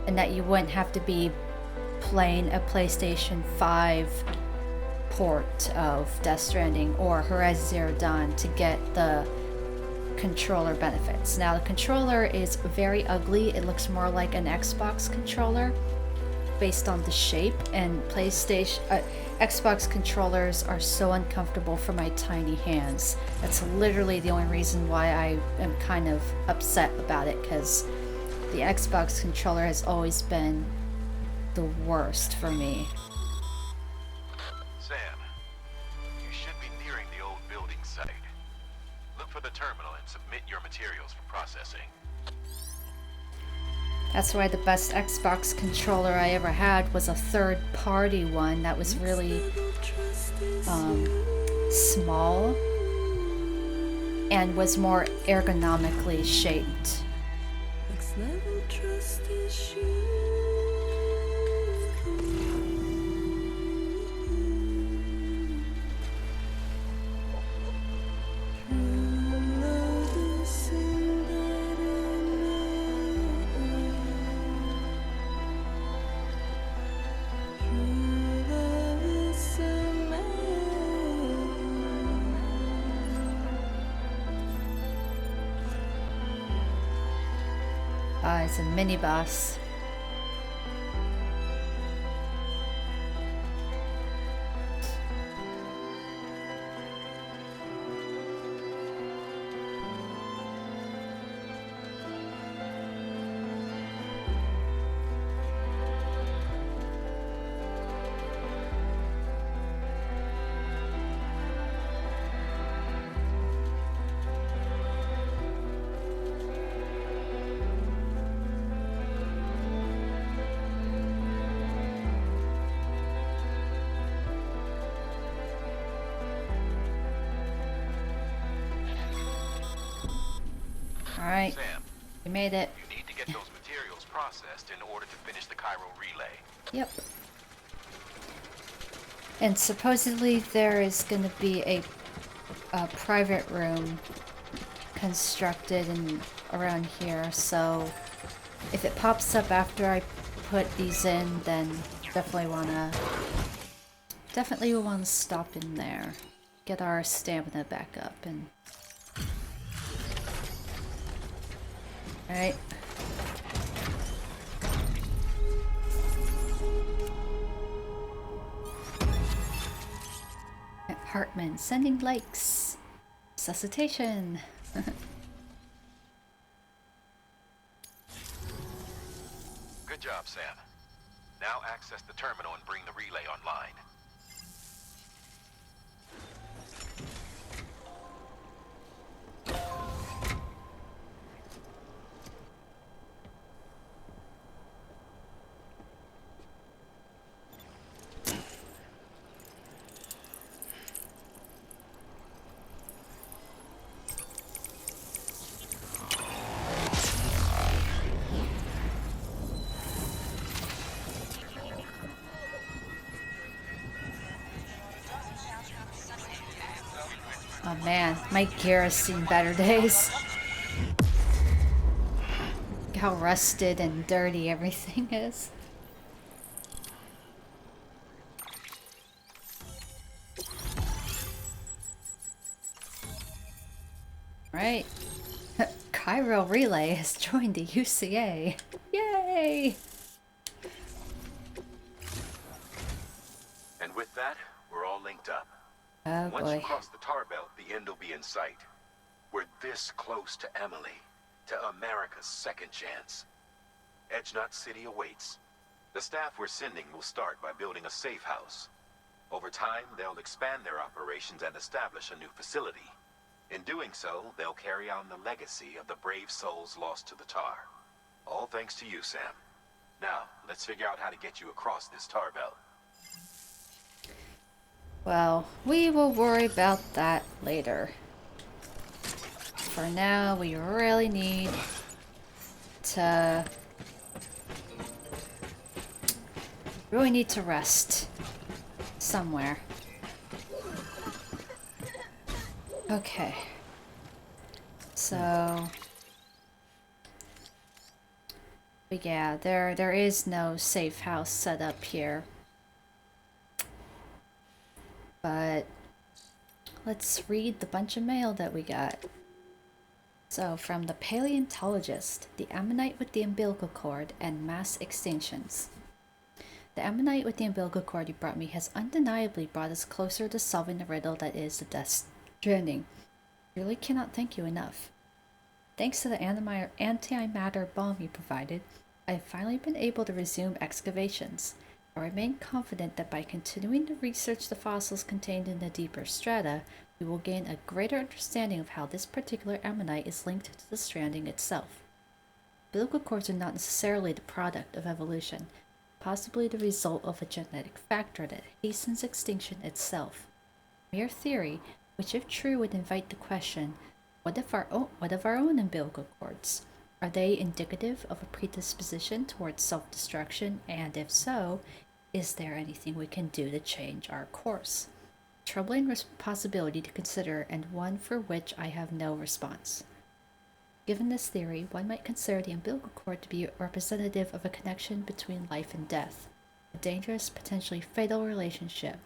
and that you wouldn't have to be playing a PlayStation 5 port of Death Stranding or Horizon Zero Dawn to get the controller benefits. Now the controller is very ugly. It looks more like an Xbox controller based on the shape, and Xbox controllers are so uncomfortable for my tiny hands. That's literally the only reason why I am kind of upset about it, because the Xbox controller has always been the worst for me. Sam, you should be nearing the old building site. Look for the terminal and submit your materials for processing. That's why the best Xbox controller I ever had was a third-party one that was really small and was more ergonomically shaped. Next level trust is you. It's a mini boss. Alright, Sam, we made it. you need to get those materials processed in order to finish the Cairo relay. Yep. And supposedly there is going to be a private room constructed around here, so if it pops up after I put these in, then definitely wanna stop in there, get our stamina back up, and all right. Hartman sending likes. Resuscitation. Good job, Sam. Now access the terminal and bring the relay online. Oh man, my gear has seen better days. Look how rusted and dirty everything is. Right. Cairo Relay has joined the UCA. Yay! And with that, we're all linked up. Oh Once you boy. cross the tar belt, the end will be in sight. We're this close to Emily, to America's second chance. Edgenut City awaits. The staff we're sending will start by building a safe house. Over time, they'll expand their operations and establish a new facility. In doing so, they'll carry on the legacy of the brave souls lost to the tar. All thanks to you, Sam. Now, let's figure out how to get you across this tar belt. Well, we will worry about that later. For now, we really need to rest somewhere. Okay. So but yeah, there is no safe house set up here. But let's read the bunch of mail that we got. So, from the paleontologist, the ammonite with the umbilical cord and mass extinctions. The ammonite with the umbilical cord you brought me has undeniably brought us closer to solving the riddle that is the Death Stranding. I really cannot thank you enough. Thanks to the antimatter bomb you provided, I have finally been able to resume excavations. I remain confident that by continuing to research the fossils contained in the deeper strata, we will gain a greater understanding of how this particular ammonite is linked to the stranding itself. Umbilical cords are not necessarily the product of evolution, possibly the result of a genetic factor that hastens extinction itself. Mere theory, which if true would invite the question, what of our own umbilical cords? Are they indicative of a predisposition towards self-destruction, and if so, is there anything we can do to change our course? Troubling possibility to consider, and one for which I have no response. Given this theory, one might consider the umbilical cord to be representative of a connection between life and death, a dangerous, potentially fatal relationship,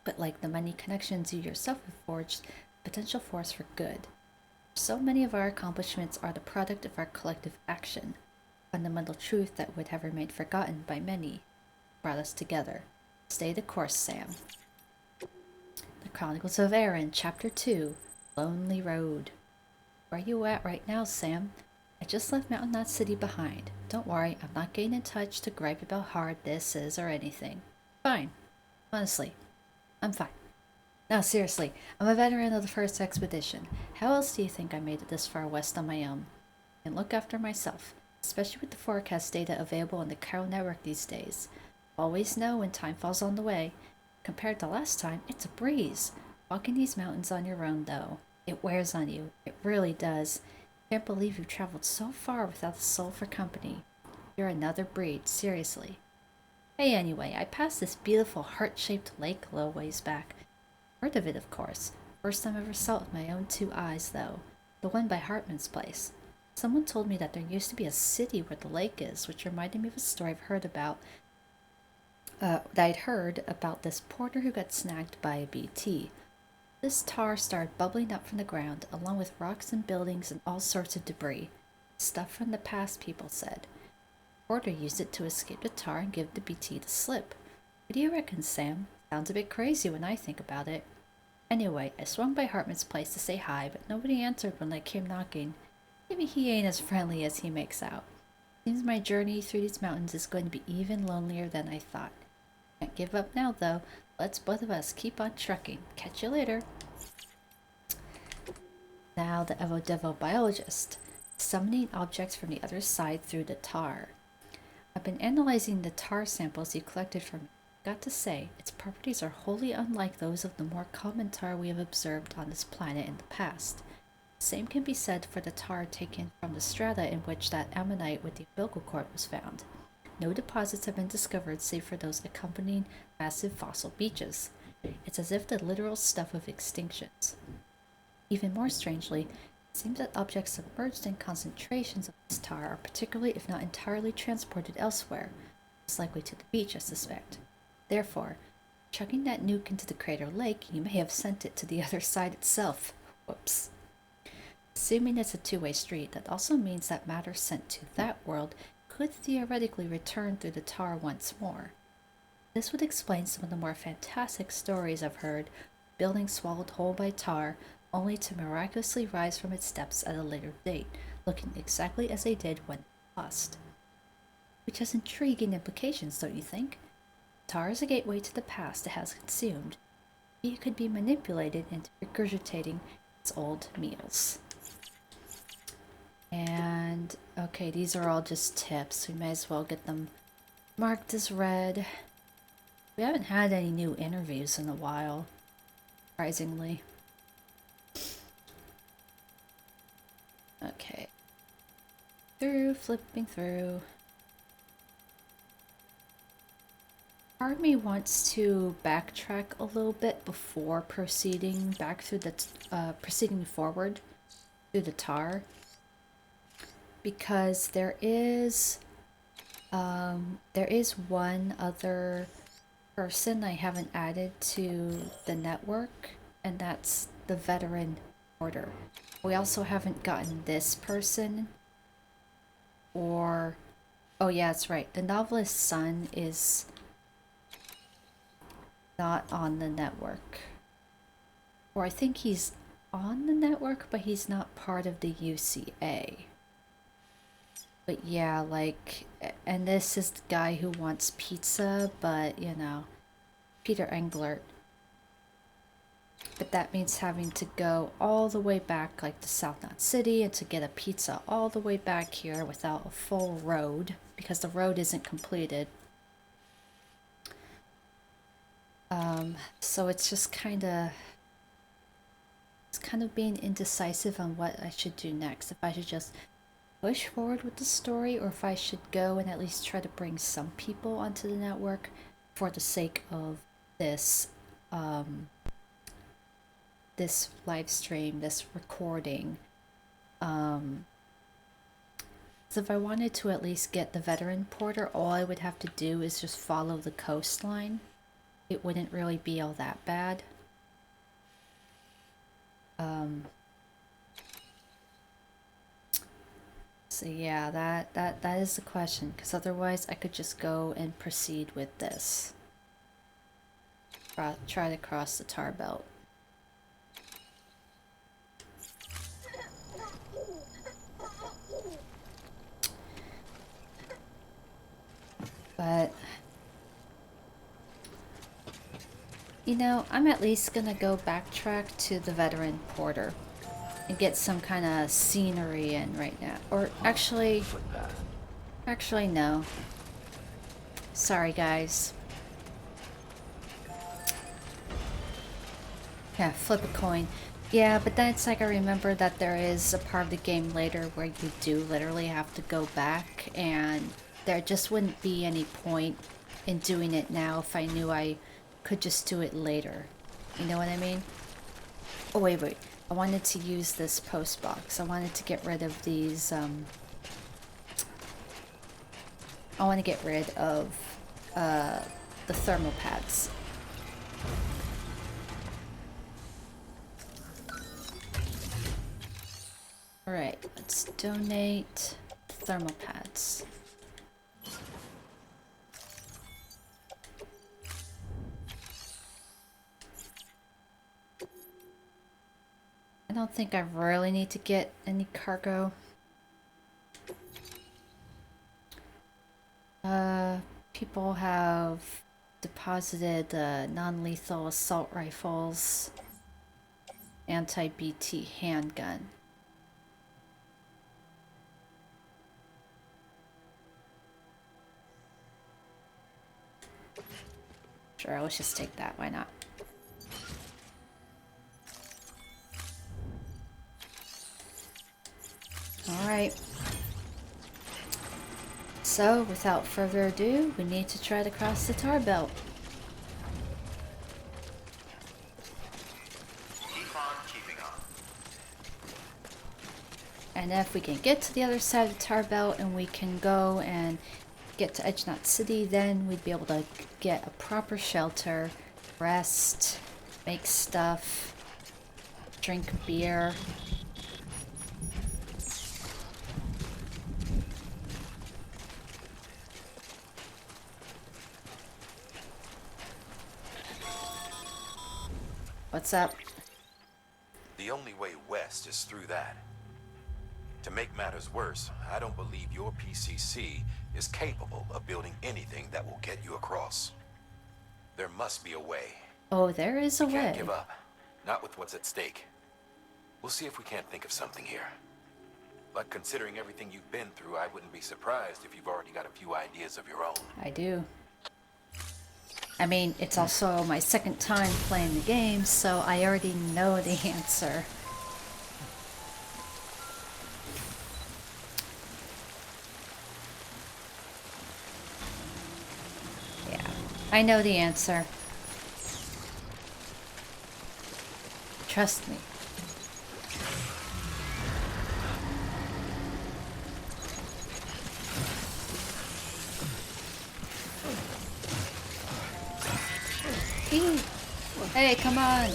but like the many connections you yourself have forged, potential force for good. So many of our accomplishments are the product of our collective action, a fundamental truth that would have remained forgotten by many, brought us together. Stay the course, Sam. The Chronicles of Aaron, Chapter 2, Lonely Road. Where are you at right now, Sam? I just left Mountain Knot City behind. Don't worry, I'm not getting in touch to gripe about how hard this is or anything. Fine. Honestly, I'm fine. No, seriously, I'm a veteran of the first expedition. How else do you think I made it this far west on my own? I can look after myself, especially with the forecast data available on the Cairo network these days. Always know when time falls on the way. Compared to last time, it's a breeze. Walking these mountains on your own, though, it wears on you. It really does. Can't believe you've traveled so far without a soul for company. You're another breed, seriously. Hey, anyway, I passed this beautiful heart-shaped lake a little ways back. Heard of it, of course. First time I ever saw it with my own 2 eyes, though. The one by Hartman's place. Someone told me that there used to be a city where the lake is, which reminded me of a story I've heard about. That I'd heard about this porter who got snagged by a BT. This tar started bubbling up from the ground, along with rocks and buildings and all sorts of debris. Stuff from the past, people said. Porter used it to escape the tar and give the BT the slip. What do you reckon, Sam? Sounds a bit crazy when I think about it. Anyway, I swung by Hartman's place to say hi, but nobody answered when I came knocking. Maybe he ain't as friendly as he makes out. Seems my journey through these mountains is going to be even lonelier than I thought. Can't give up now, though. Let's both of us keep on trucking. Catch you later. Now the Evo-Devo biologist, summoning objects from the other side through the tar. I've been analyzing the tar samples you collected from me. Got to say, its properties are wholly unlike those of the more common tar we have observed on this planet in the past. The same can be said for the tar taken from the strata in which that ammonite with the umbilical cord was found. No deposits have been discovered save for those accompanying massive fossil beaches. It's as if the literal stuff of extinctions. Even more strangely, it seems that objects submerged in concentrations of this tar are particularly, if not entirely, transported elsewhere, most likely to the beach, I suspect. Therefore, chucking that nuke into the crater lake, you may have sent it to the other side itself. Whoops. Assuming it's a two-way street, that also means that matter sent to that world could theoretically return through the tar once more. This would explain some of the more fantastic stories I've heard, buildings swallowed whole by tar, only to miraculously rise from its depths at a later date, looking exactly as they did when lost. Which has intriguing implications, don't you think? Tar is a gateway to the past it has consumed. It could be manipulated into regurgitating its old meals. And, okay, these are all just tips. We may as well get them marked as read. We haven't had any new interviews in a while, surprisingly. Okay. Flipping through. Part of me wants to backtrack a little bit before proceeding back through the proceeding forward through the tar, because there is one other person I haven't added to the network, and that's the veteran porter. We also haven't gotten this person, or oh yeah, that's right, the novelist's son is not on the network. Or I think he's on the network, but he's not part of the UCA. But yeah, like, and this is the guy who wants pizza, but you know, Peter Englert. But that means having to go all the way back, like to South Knot City, and to get a pizza all the way back here without a full road, because the road isn't completed. So it's just kind of being indecisive on what I should do next. If I should just push forward with the story, or if I should go and at least try to bring some people onto the network for the sake of this this live stream, this recording. So if I wanted to at least get the veteran porter, all I would have to do is just follow the coastline. It wouldn't really be all that bad. So yeah, that is the question, because otherwise I could just go and proceed with this. Try to cross the tar belt. But you know, I'm at least gonna go backtrack to the veteran porter and get some kind of scenery in right now. Or actually no. Sorry guys. Yeah, flip a coin. Yeah, but then it's like I remember that there is a part of the game later where you do literally have to go back and there just wouldn't be any point in doing it now if I knew I could just do it later. You know what I mean? Oh, wait. I wanted to use this post box. I wanted to get rid of these, I want to get rid of, the thermal pads. Alright, let's donate thermal pads. I don't think I really need to get any cargo. People have deposited non-lethal assault rifles, anti-BT handgun. Sure, let's just take that, why not? Alright. So, without further ado, we need to try to cross the tar belt. Keep on keeping on. And if we can get to the other side of the tar belt and we can go and get to Edge Knot City, then we'd be able to get a proper shelter, rest, make stuff, drink beer. What's up? The only way west is through that. To make matters worse, I don't believe your PCC is capable of building anything that will get you across. There must be a way. Oh, there is a way. Can't give up. Not with what's at stake. We'll see if we can't think of something here. But considering everything you've been through, I wouldn't be surprised if you've already got a few ideas of your own. I do. I mean, it's also my second time playing the game, so I already know the answer. Yeah, I know the answer. Trust me. Hey, come on.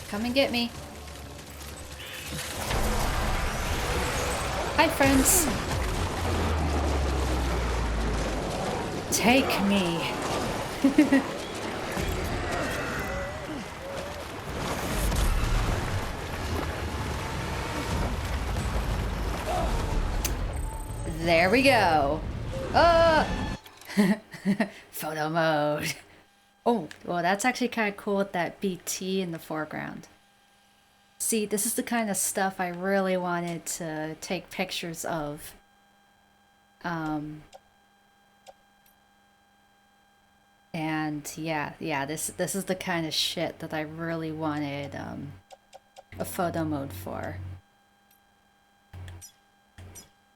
Come and get me. Hi, friends. Take me. There we go. Photo mode. Oh, well, that's actually kind of cool with that BT in the foreground. See, this is the kind of stuff I really wanted to take pictures of. And yeah, this is the kind of shit that I really wanted a photo mode for.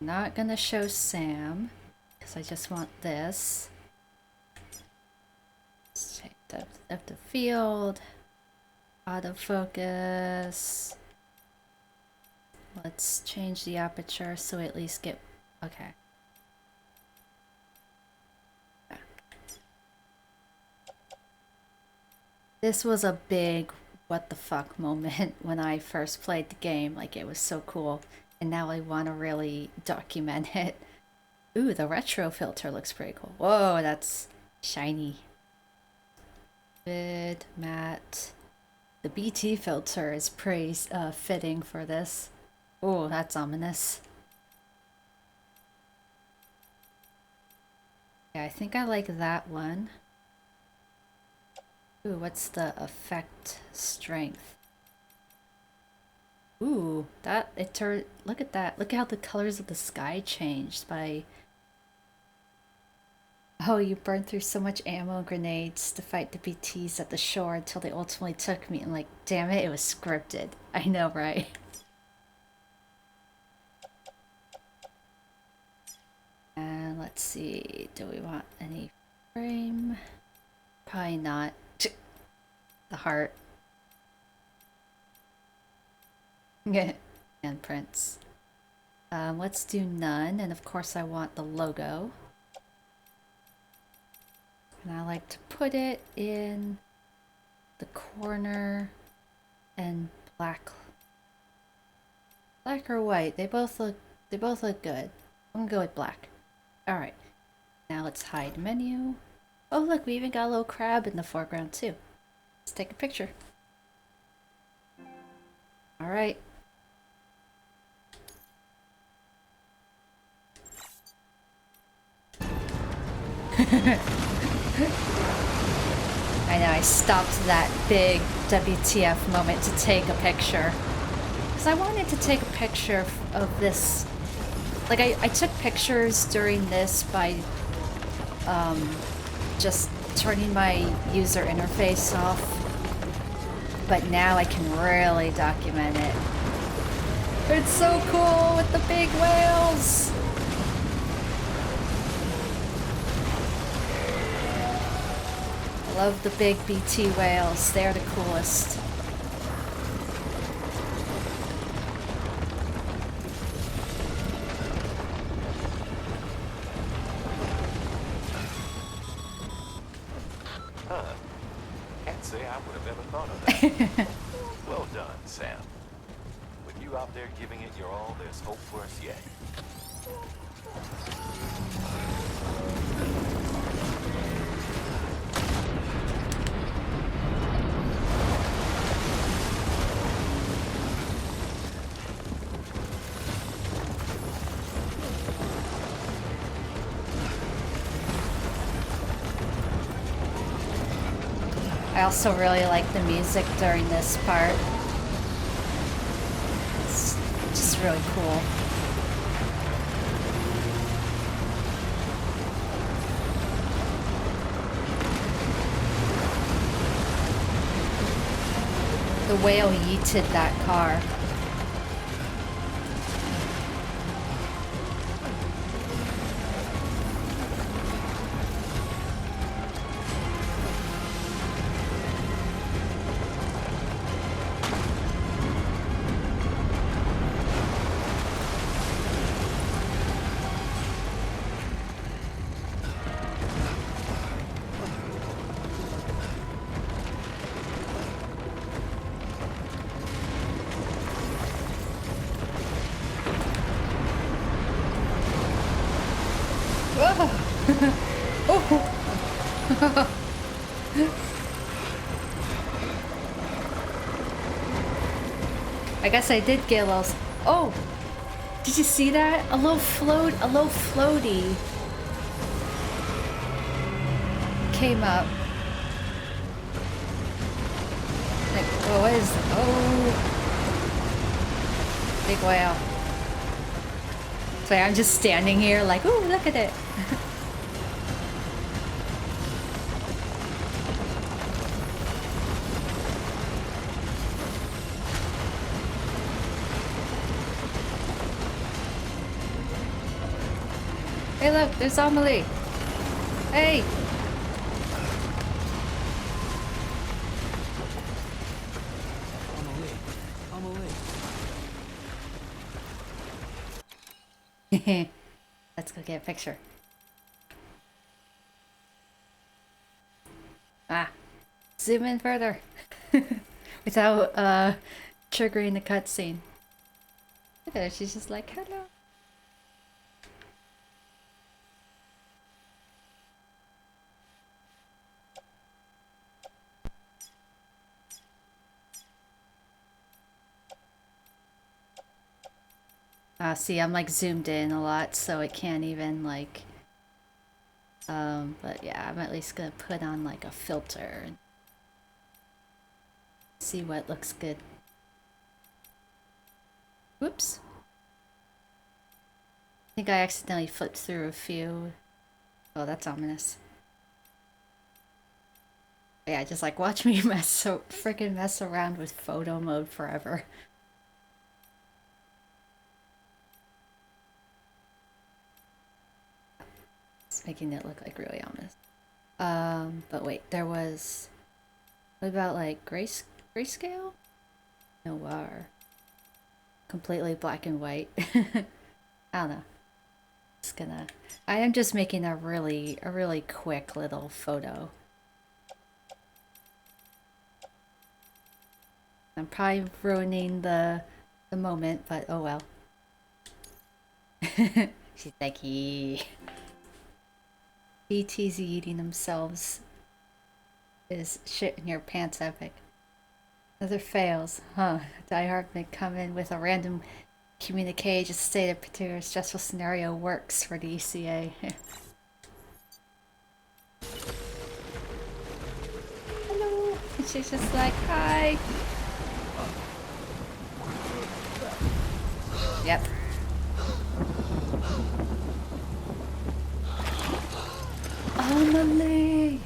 Not gonna show Sam, because I just want this. Let's check depth of the field. Autofocus. Let's change the aperture so we at least get... Okay. This was a big what the fuck moment when I first played the game. Like, it was so cool. And now I want to really document it. Ooh, the retro filter looks pretty cool. Whoa, that's shiny. Good, matte. The BT filter is pretty fitting for this. Ooh, that's ominous. Yeah, I think I like that one. Ooh, what's the effect strength? Ooh, that, it turned, look at that. Look at how the colors of the sky changed by... Oh, you burned through so much ammo and grenades to fight the BTs at the shore until they ultimately took me. And like, damn it, it was scripted. I know, right? Let's see, do we want any frame? Probably not. The heart. Handprints. Let's do none, and of course I want the logo. And I like to put it in the corner and black. Black or white, they both look good. I'm gonna go with black. Alright. Now let's hide menu. Oh look, we even got a little crab in the foreground too. Let's take a picture. Alright. I know, I stopped that big WTF moment to take a picture. Because I wanted to take a picture of this. Like, I took pictures during this by just turning my user interface off. But now I can really document it. It's so cool with the big whales! I love the big BT whales. They're the coolest. Can't say I would have ever thought of that. Well done, Sam. With you out there giving it your all, there's hope for us yet. I also really like the music during this part. It's just really cool. The whale yeeted that car. I guess I did get a little... Oh! Did you see that? A little floaty came up. Like, oh, what is... Oh! Big whale. So I'm just standing here like, ooh, look at it. Hey look, there's Amelie. Hey! Amelie. Let's go get a picture. Ah. Zoom in further. Without triggering the cutscene. Look at her, she's just like, hello. See, I'm like zoomed in a lot, so it can't even like, but yeah, I'm at least gonna put on like a filter and see what looks good. Whoops. I think I accidentally flipped through a few. Oh, that's ominous. Yeah, just like watch me freaking mess around with photo mode forever. It's making it look like really ominous. But wait, there was... What about like grayscale? Noir. Completely black and white. I don't know. Just gonna... I am just making a really quick little photo. I'm probably ruining the moment, but oh well. She's like, yeah. BTZ eating themselves is shit in your pants epic. Another fails, huh? Die Hardman come in with a random communique just to say a particular stressful scenario works for the ECA. Hello! And she's just like, hi! Yep. Amelie!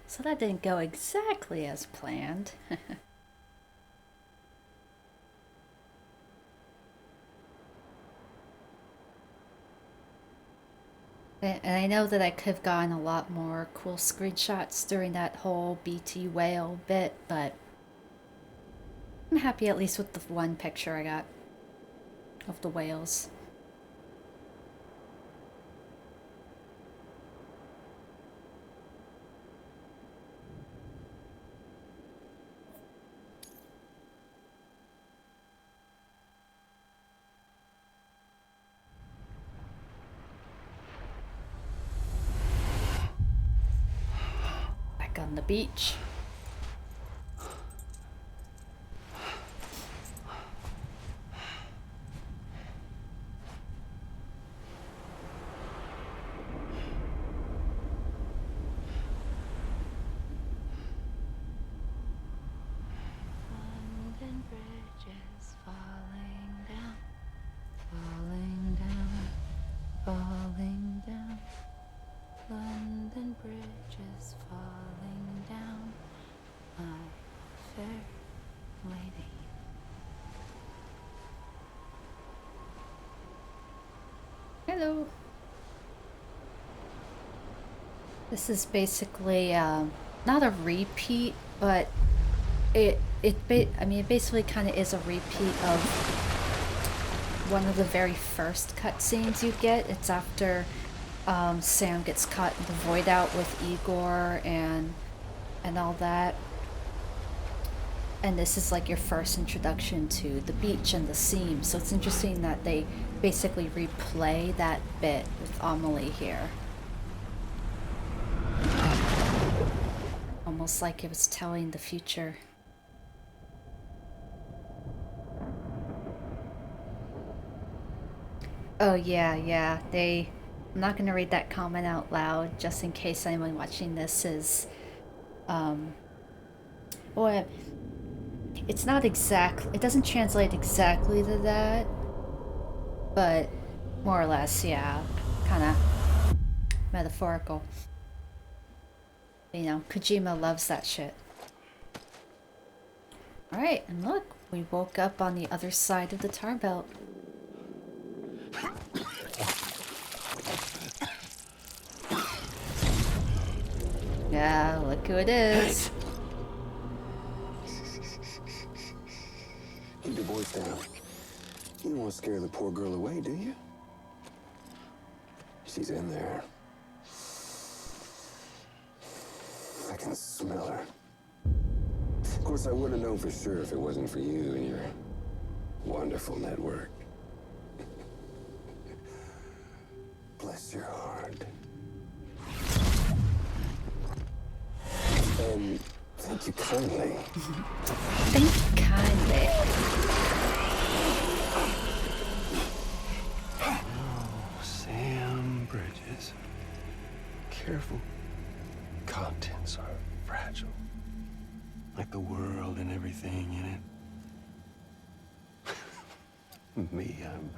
So that didn't go exactly as planned. And I know that I could have gotten a lot more cool screenshots during that whole BT whale bit, but I'm happy at least with the one picture I got of the whales. Back on the beach. London bridges falling down, falling down, falling down. London bridges falling down, my fair lady. Hello. This is basically not a repeat, but it basically kind of is a repeat of one of the very first cutscenes you get. It's after Sam gets caught in the void out with Igor and all that. And this is like your first introduction to the beach and the seam. So it's interesting that they basically replay that bit with Amelie here. Almost like it was telling the future. Oh yeah, I'm not gonna read that comment out loud just in case anyone watching this is, well, it's not it doesn't translate exactly to that, but more or less, yeah, kinda metaphorical. You know, Kojima loves that shit. Alright, and look, we woke up on the other side of the tar belt. Yeah, look who it is. Keep your voice down. You don't want to scare the poor girl away, do you? She's in there. I can smell her. Of course, I wouldn't have known for sure if it wasn't for you and your wonderful network. Bless your heart. And thank you kindly. Thank you kindly. Oh, Sam Bridges. Careful. Contents are fragile. Like the world and everything in it. Me, I'm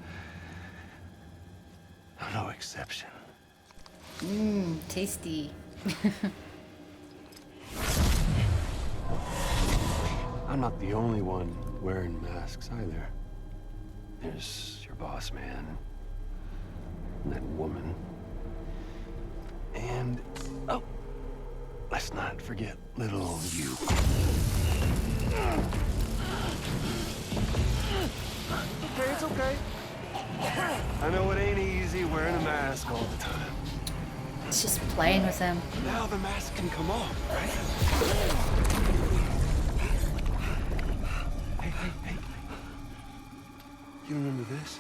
no exception. Mmm, tasty. I'm not the only one wearing masks either. There's your boss man, and that woman, and oh, let's not forget little you. Okay, it's okay. I know it ain't easy wearing a mask all the time. It's just playing with him. Now the mask can come off, right? Hey. You remember this?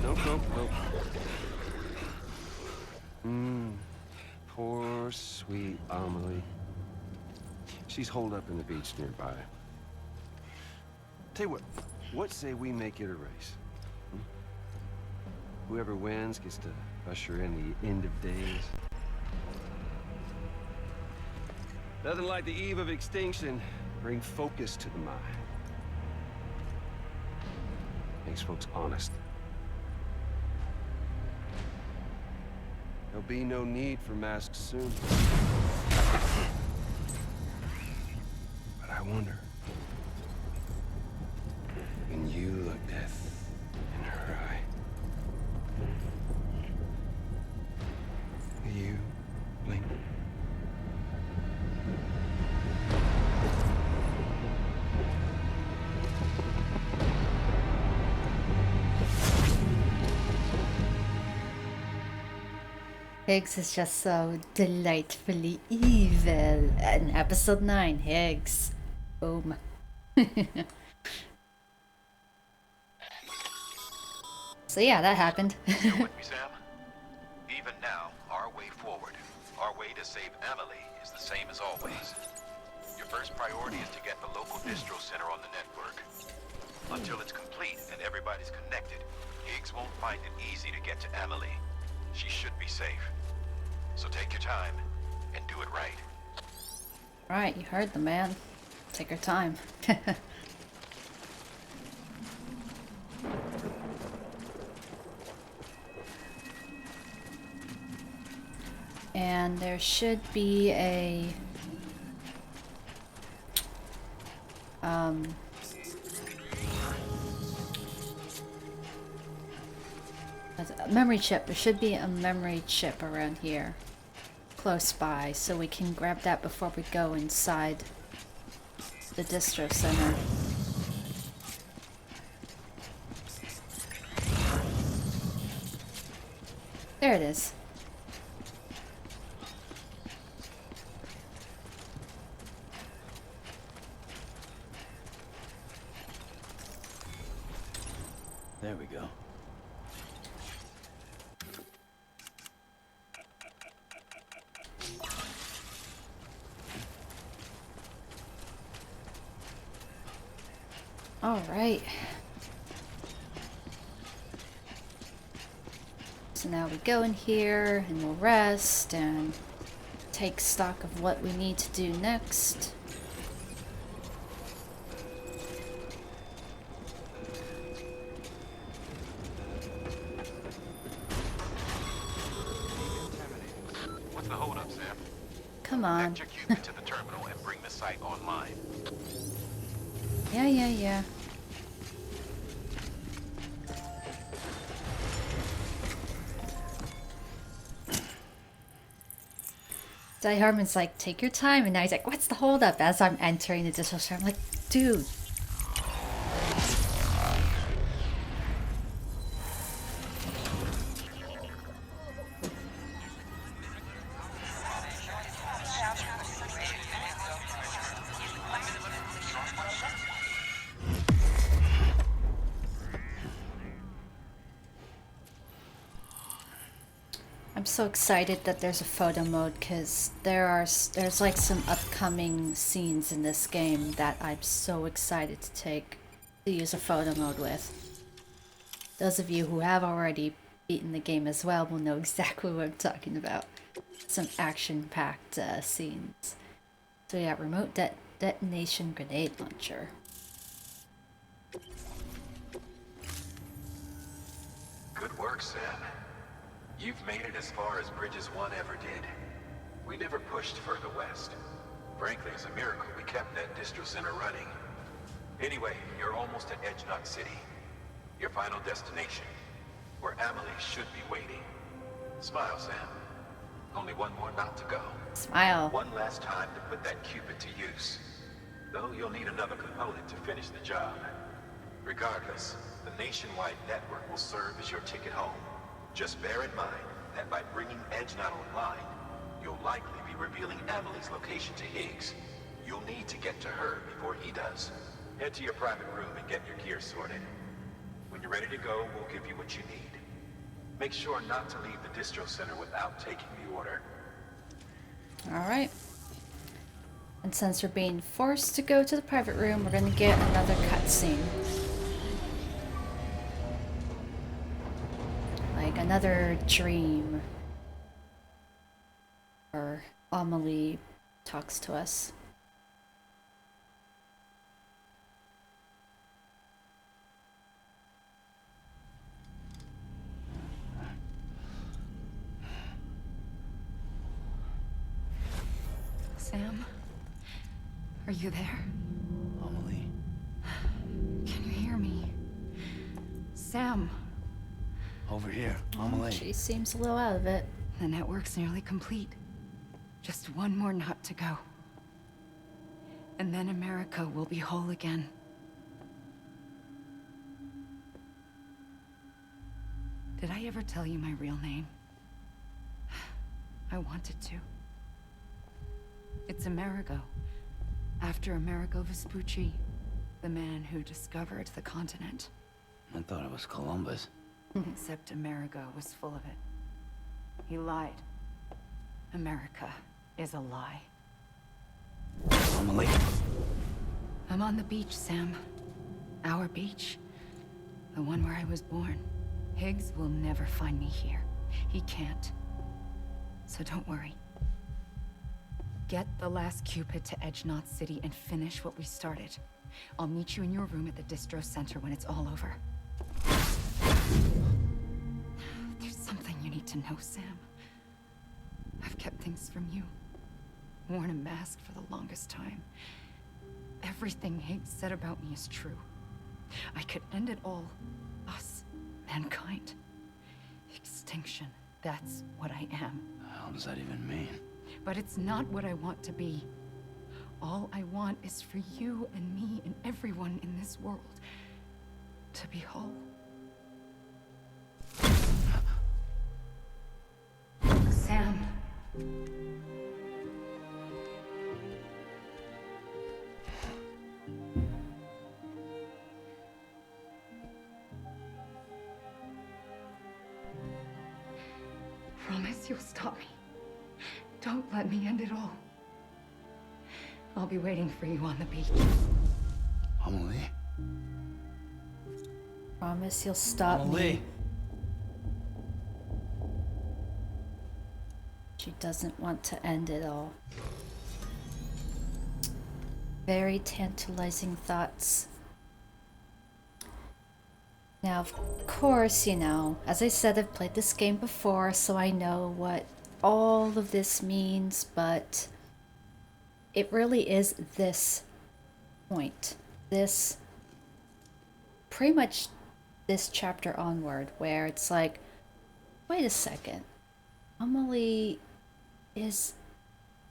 Nope. Poor, sweet Amelie. She's holed up in the beach nearby. Tell you what say we make it a race? Whoever wins gets to usher in the end of days. Nothing like the eve of extinction. Bring focus to the mind. Makes folks honest. There'll be no need for masks soon. But I wonder, when you look death in her eye, will you blink? Higgs is just so delightfully evil. In episode 9, Higgs. Boom. So yeah, that happened. You with me, Sam? Even now, our way forward, our way to save Amelie is the same as always. Your first priority is to get the local distro center on the network. Until it's complete and everybody's connected, Higgs won't find it easy to get to Amelie. She should be safe. So take your time and do it right. Right, you heard the man. Take your time. And there should be a memory chip. There should be a memory chip around here, close by, so we can grab that before we go inside the distro center. There it is. There we go. All right. So now we go in here and we'll rest and take stock of what we need to do next. What's the holdup, Sam? Come on. Connect your Cupid to the terminal and bring the site online. Yeah. Die Harmon's like, take your time, and now he's like, what's the holdup? As I'm entering the digital store, I'm like, dude. I'm so excited that there's a photo mode because there's like some upcoming scenes in this game that I'm so excited to use a photo mode with. Those of you who have already beaten the game as well will know exactly what I'm talking about. Some action-packed scenes. So yeah, remote detonation grenade launcher. Good work, Sam. You've made it as far as Bridges 1 ever did. We never pushed further west. Frankly, it's a miracle we kept that distro center running. Anyway, you're almost at Edgenot City. Your final destination, where Amelie should be waiting. Smile, Sam. Only one more knot to go. Smile. One last time to put that Cupid to use. Though you'll need another component to finish the job. Regardless, the nationwide network will serve as your ticket home. Just bear in mind that by bringing Edgenot online, you'll likely be revealing Amelie's location to Higgs. You'll need to get to her before he does. Head to your private room and get your gear sorted. When you're ready to go, we'll give you what you need. Make sure not to leave the distro center without taking the order. Alright. And since we're being forced to go to the private room, we're gonna get another cutscene. Like another dream. Or Amelie talks to us. Sam? Are you there? Amelie. Can you hear me? Sam, Over here, Amelie. She seems a little out of it. the network's nearly complete. Just one more knot to go. And then America will be whole again. Did I ever tell you my real name? I wanted to. It's Amerigo. After Amerigo Vespucci, the man who discovered the continent. I thought it was Columbus. Except Amerigo was full of it. He lied. America is a lie. Amelie. I'm on the beach, Sam. Our beach. The one where I was born. Higgs will never find me here. He can't. So don't worry. Get the last Cupid to Edgenot City and finish what we started. I'll meet you in your room at the distro center when it's all over. There's something you need to know, Sam. I've kept things from you. Worn a mask for the longest time. Everything Higgs said about me is true. I could end it all. Us. Mankind. Extinction. That's what I am. How does that even mean? But it's not what I want to be. All I want is for you and me and everyone in this world to be whole. Sam. Promise you'll stop me. Don't let me end it all. I'll be waiting for you on the beach. Amelie. Promise you'll stop Amelie. me. She doesn't want to end it all. Very tantalizing thoughts. Now, of course, you know, as I said, I've played this game before, so I know what all of this means, but it really is this point. This, pretty much this chapter onward, where it's like, wait a second, Amelie is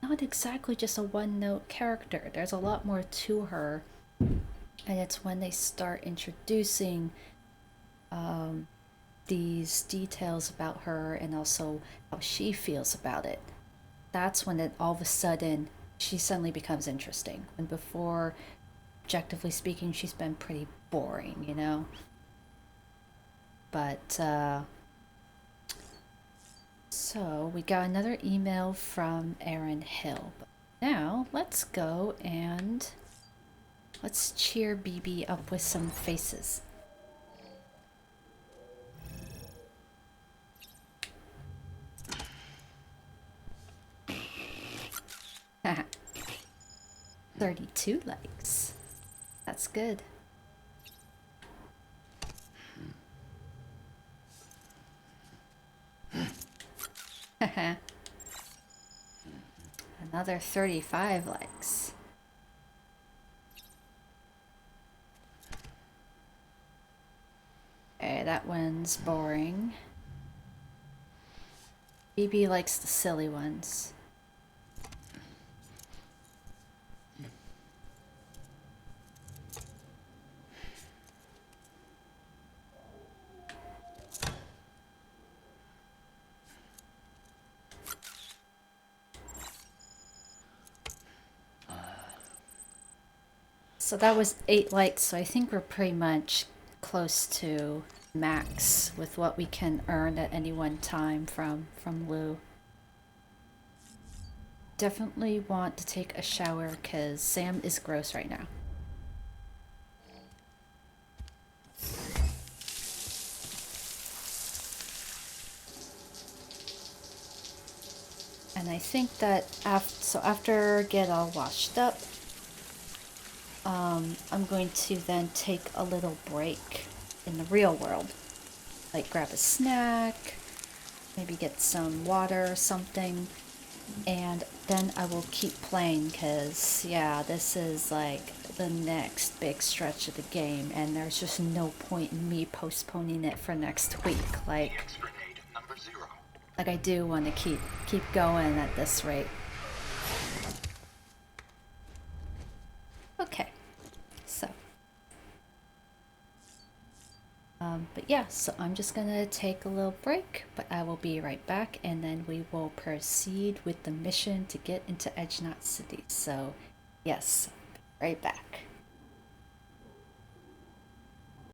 not exactly just a one-note character. There's a lot more to her, and it's when they start introducing these details about her and also how she feels about it. That's when it all of a sudden she suddenly becomes interesting. And before, objectively speaking, she's been pretty boring, you know? But so we got another email from Aaron Hill. But now let's go and let's cheer BB up with some faces. Haha. 32 likes. That's good. Another 35 likes. Okay, that one's boring. BB likes the silly ones. So that was 8 likes, so I think we're pretty much close to max with what we can earn at any one time from Lou. Definitely want to take a shower because Sam is gross right now. And I think that after get all washed up, I'm going to then take a little break in the real world. Like grab a snack, maybe get some water or something, and then I will keep playing because, yeah, this is like the next big stretch of the game and there's just no point in me postponing it for next week. Like I do want to keep going at this rate. Okay, so but yeah, so I'm just gonna take a little break, but I will be right back and then we will proceed with the mission to get into Edge Knot City. So yes, right back.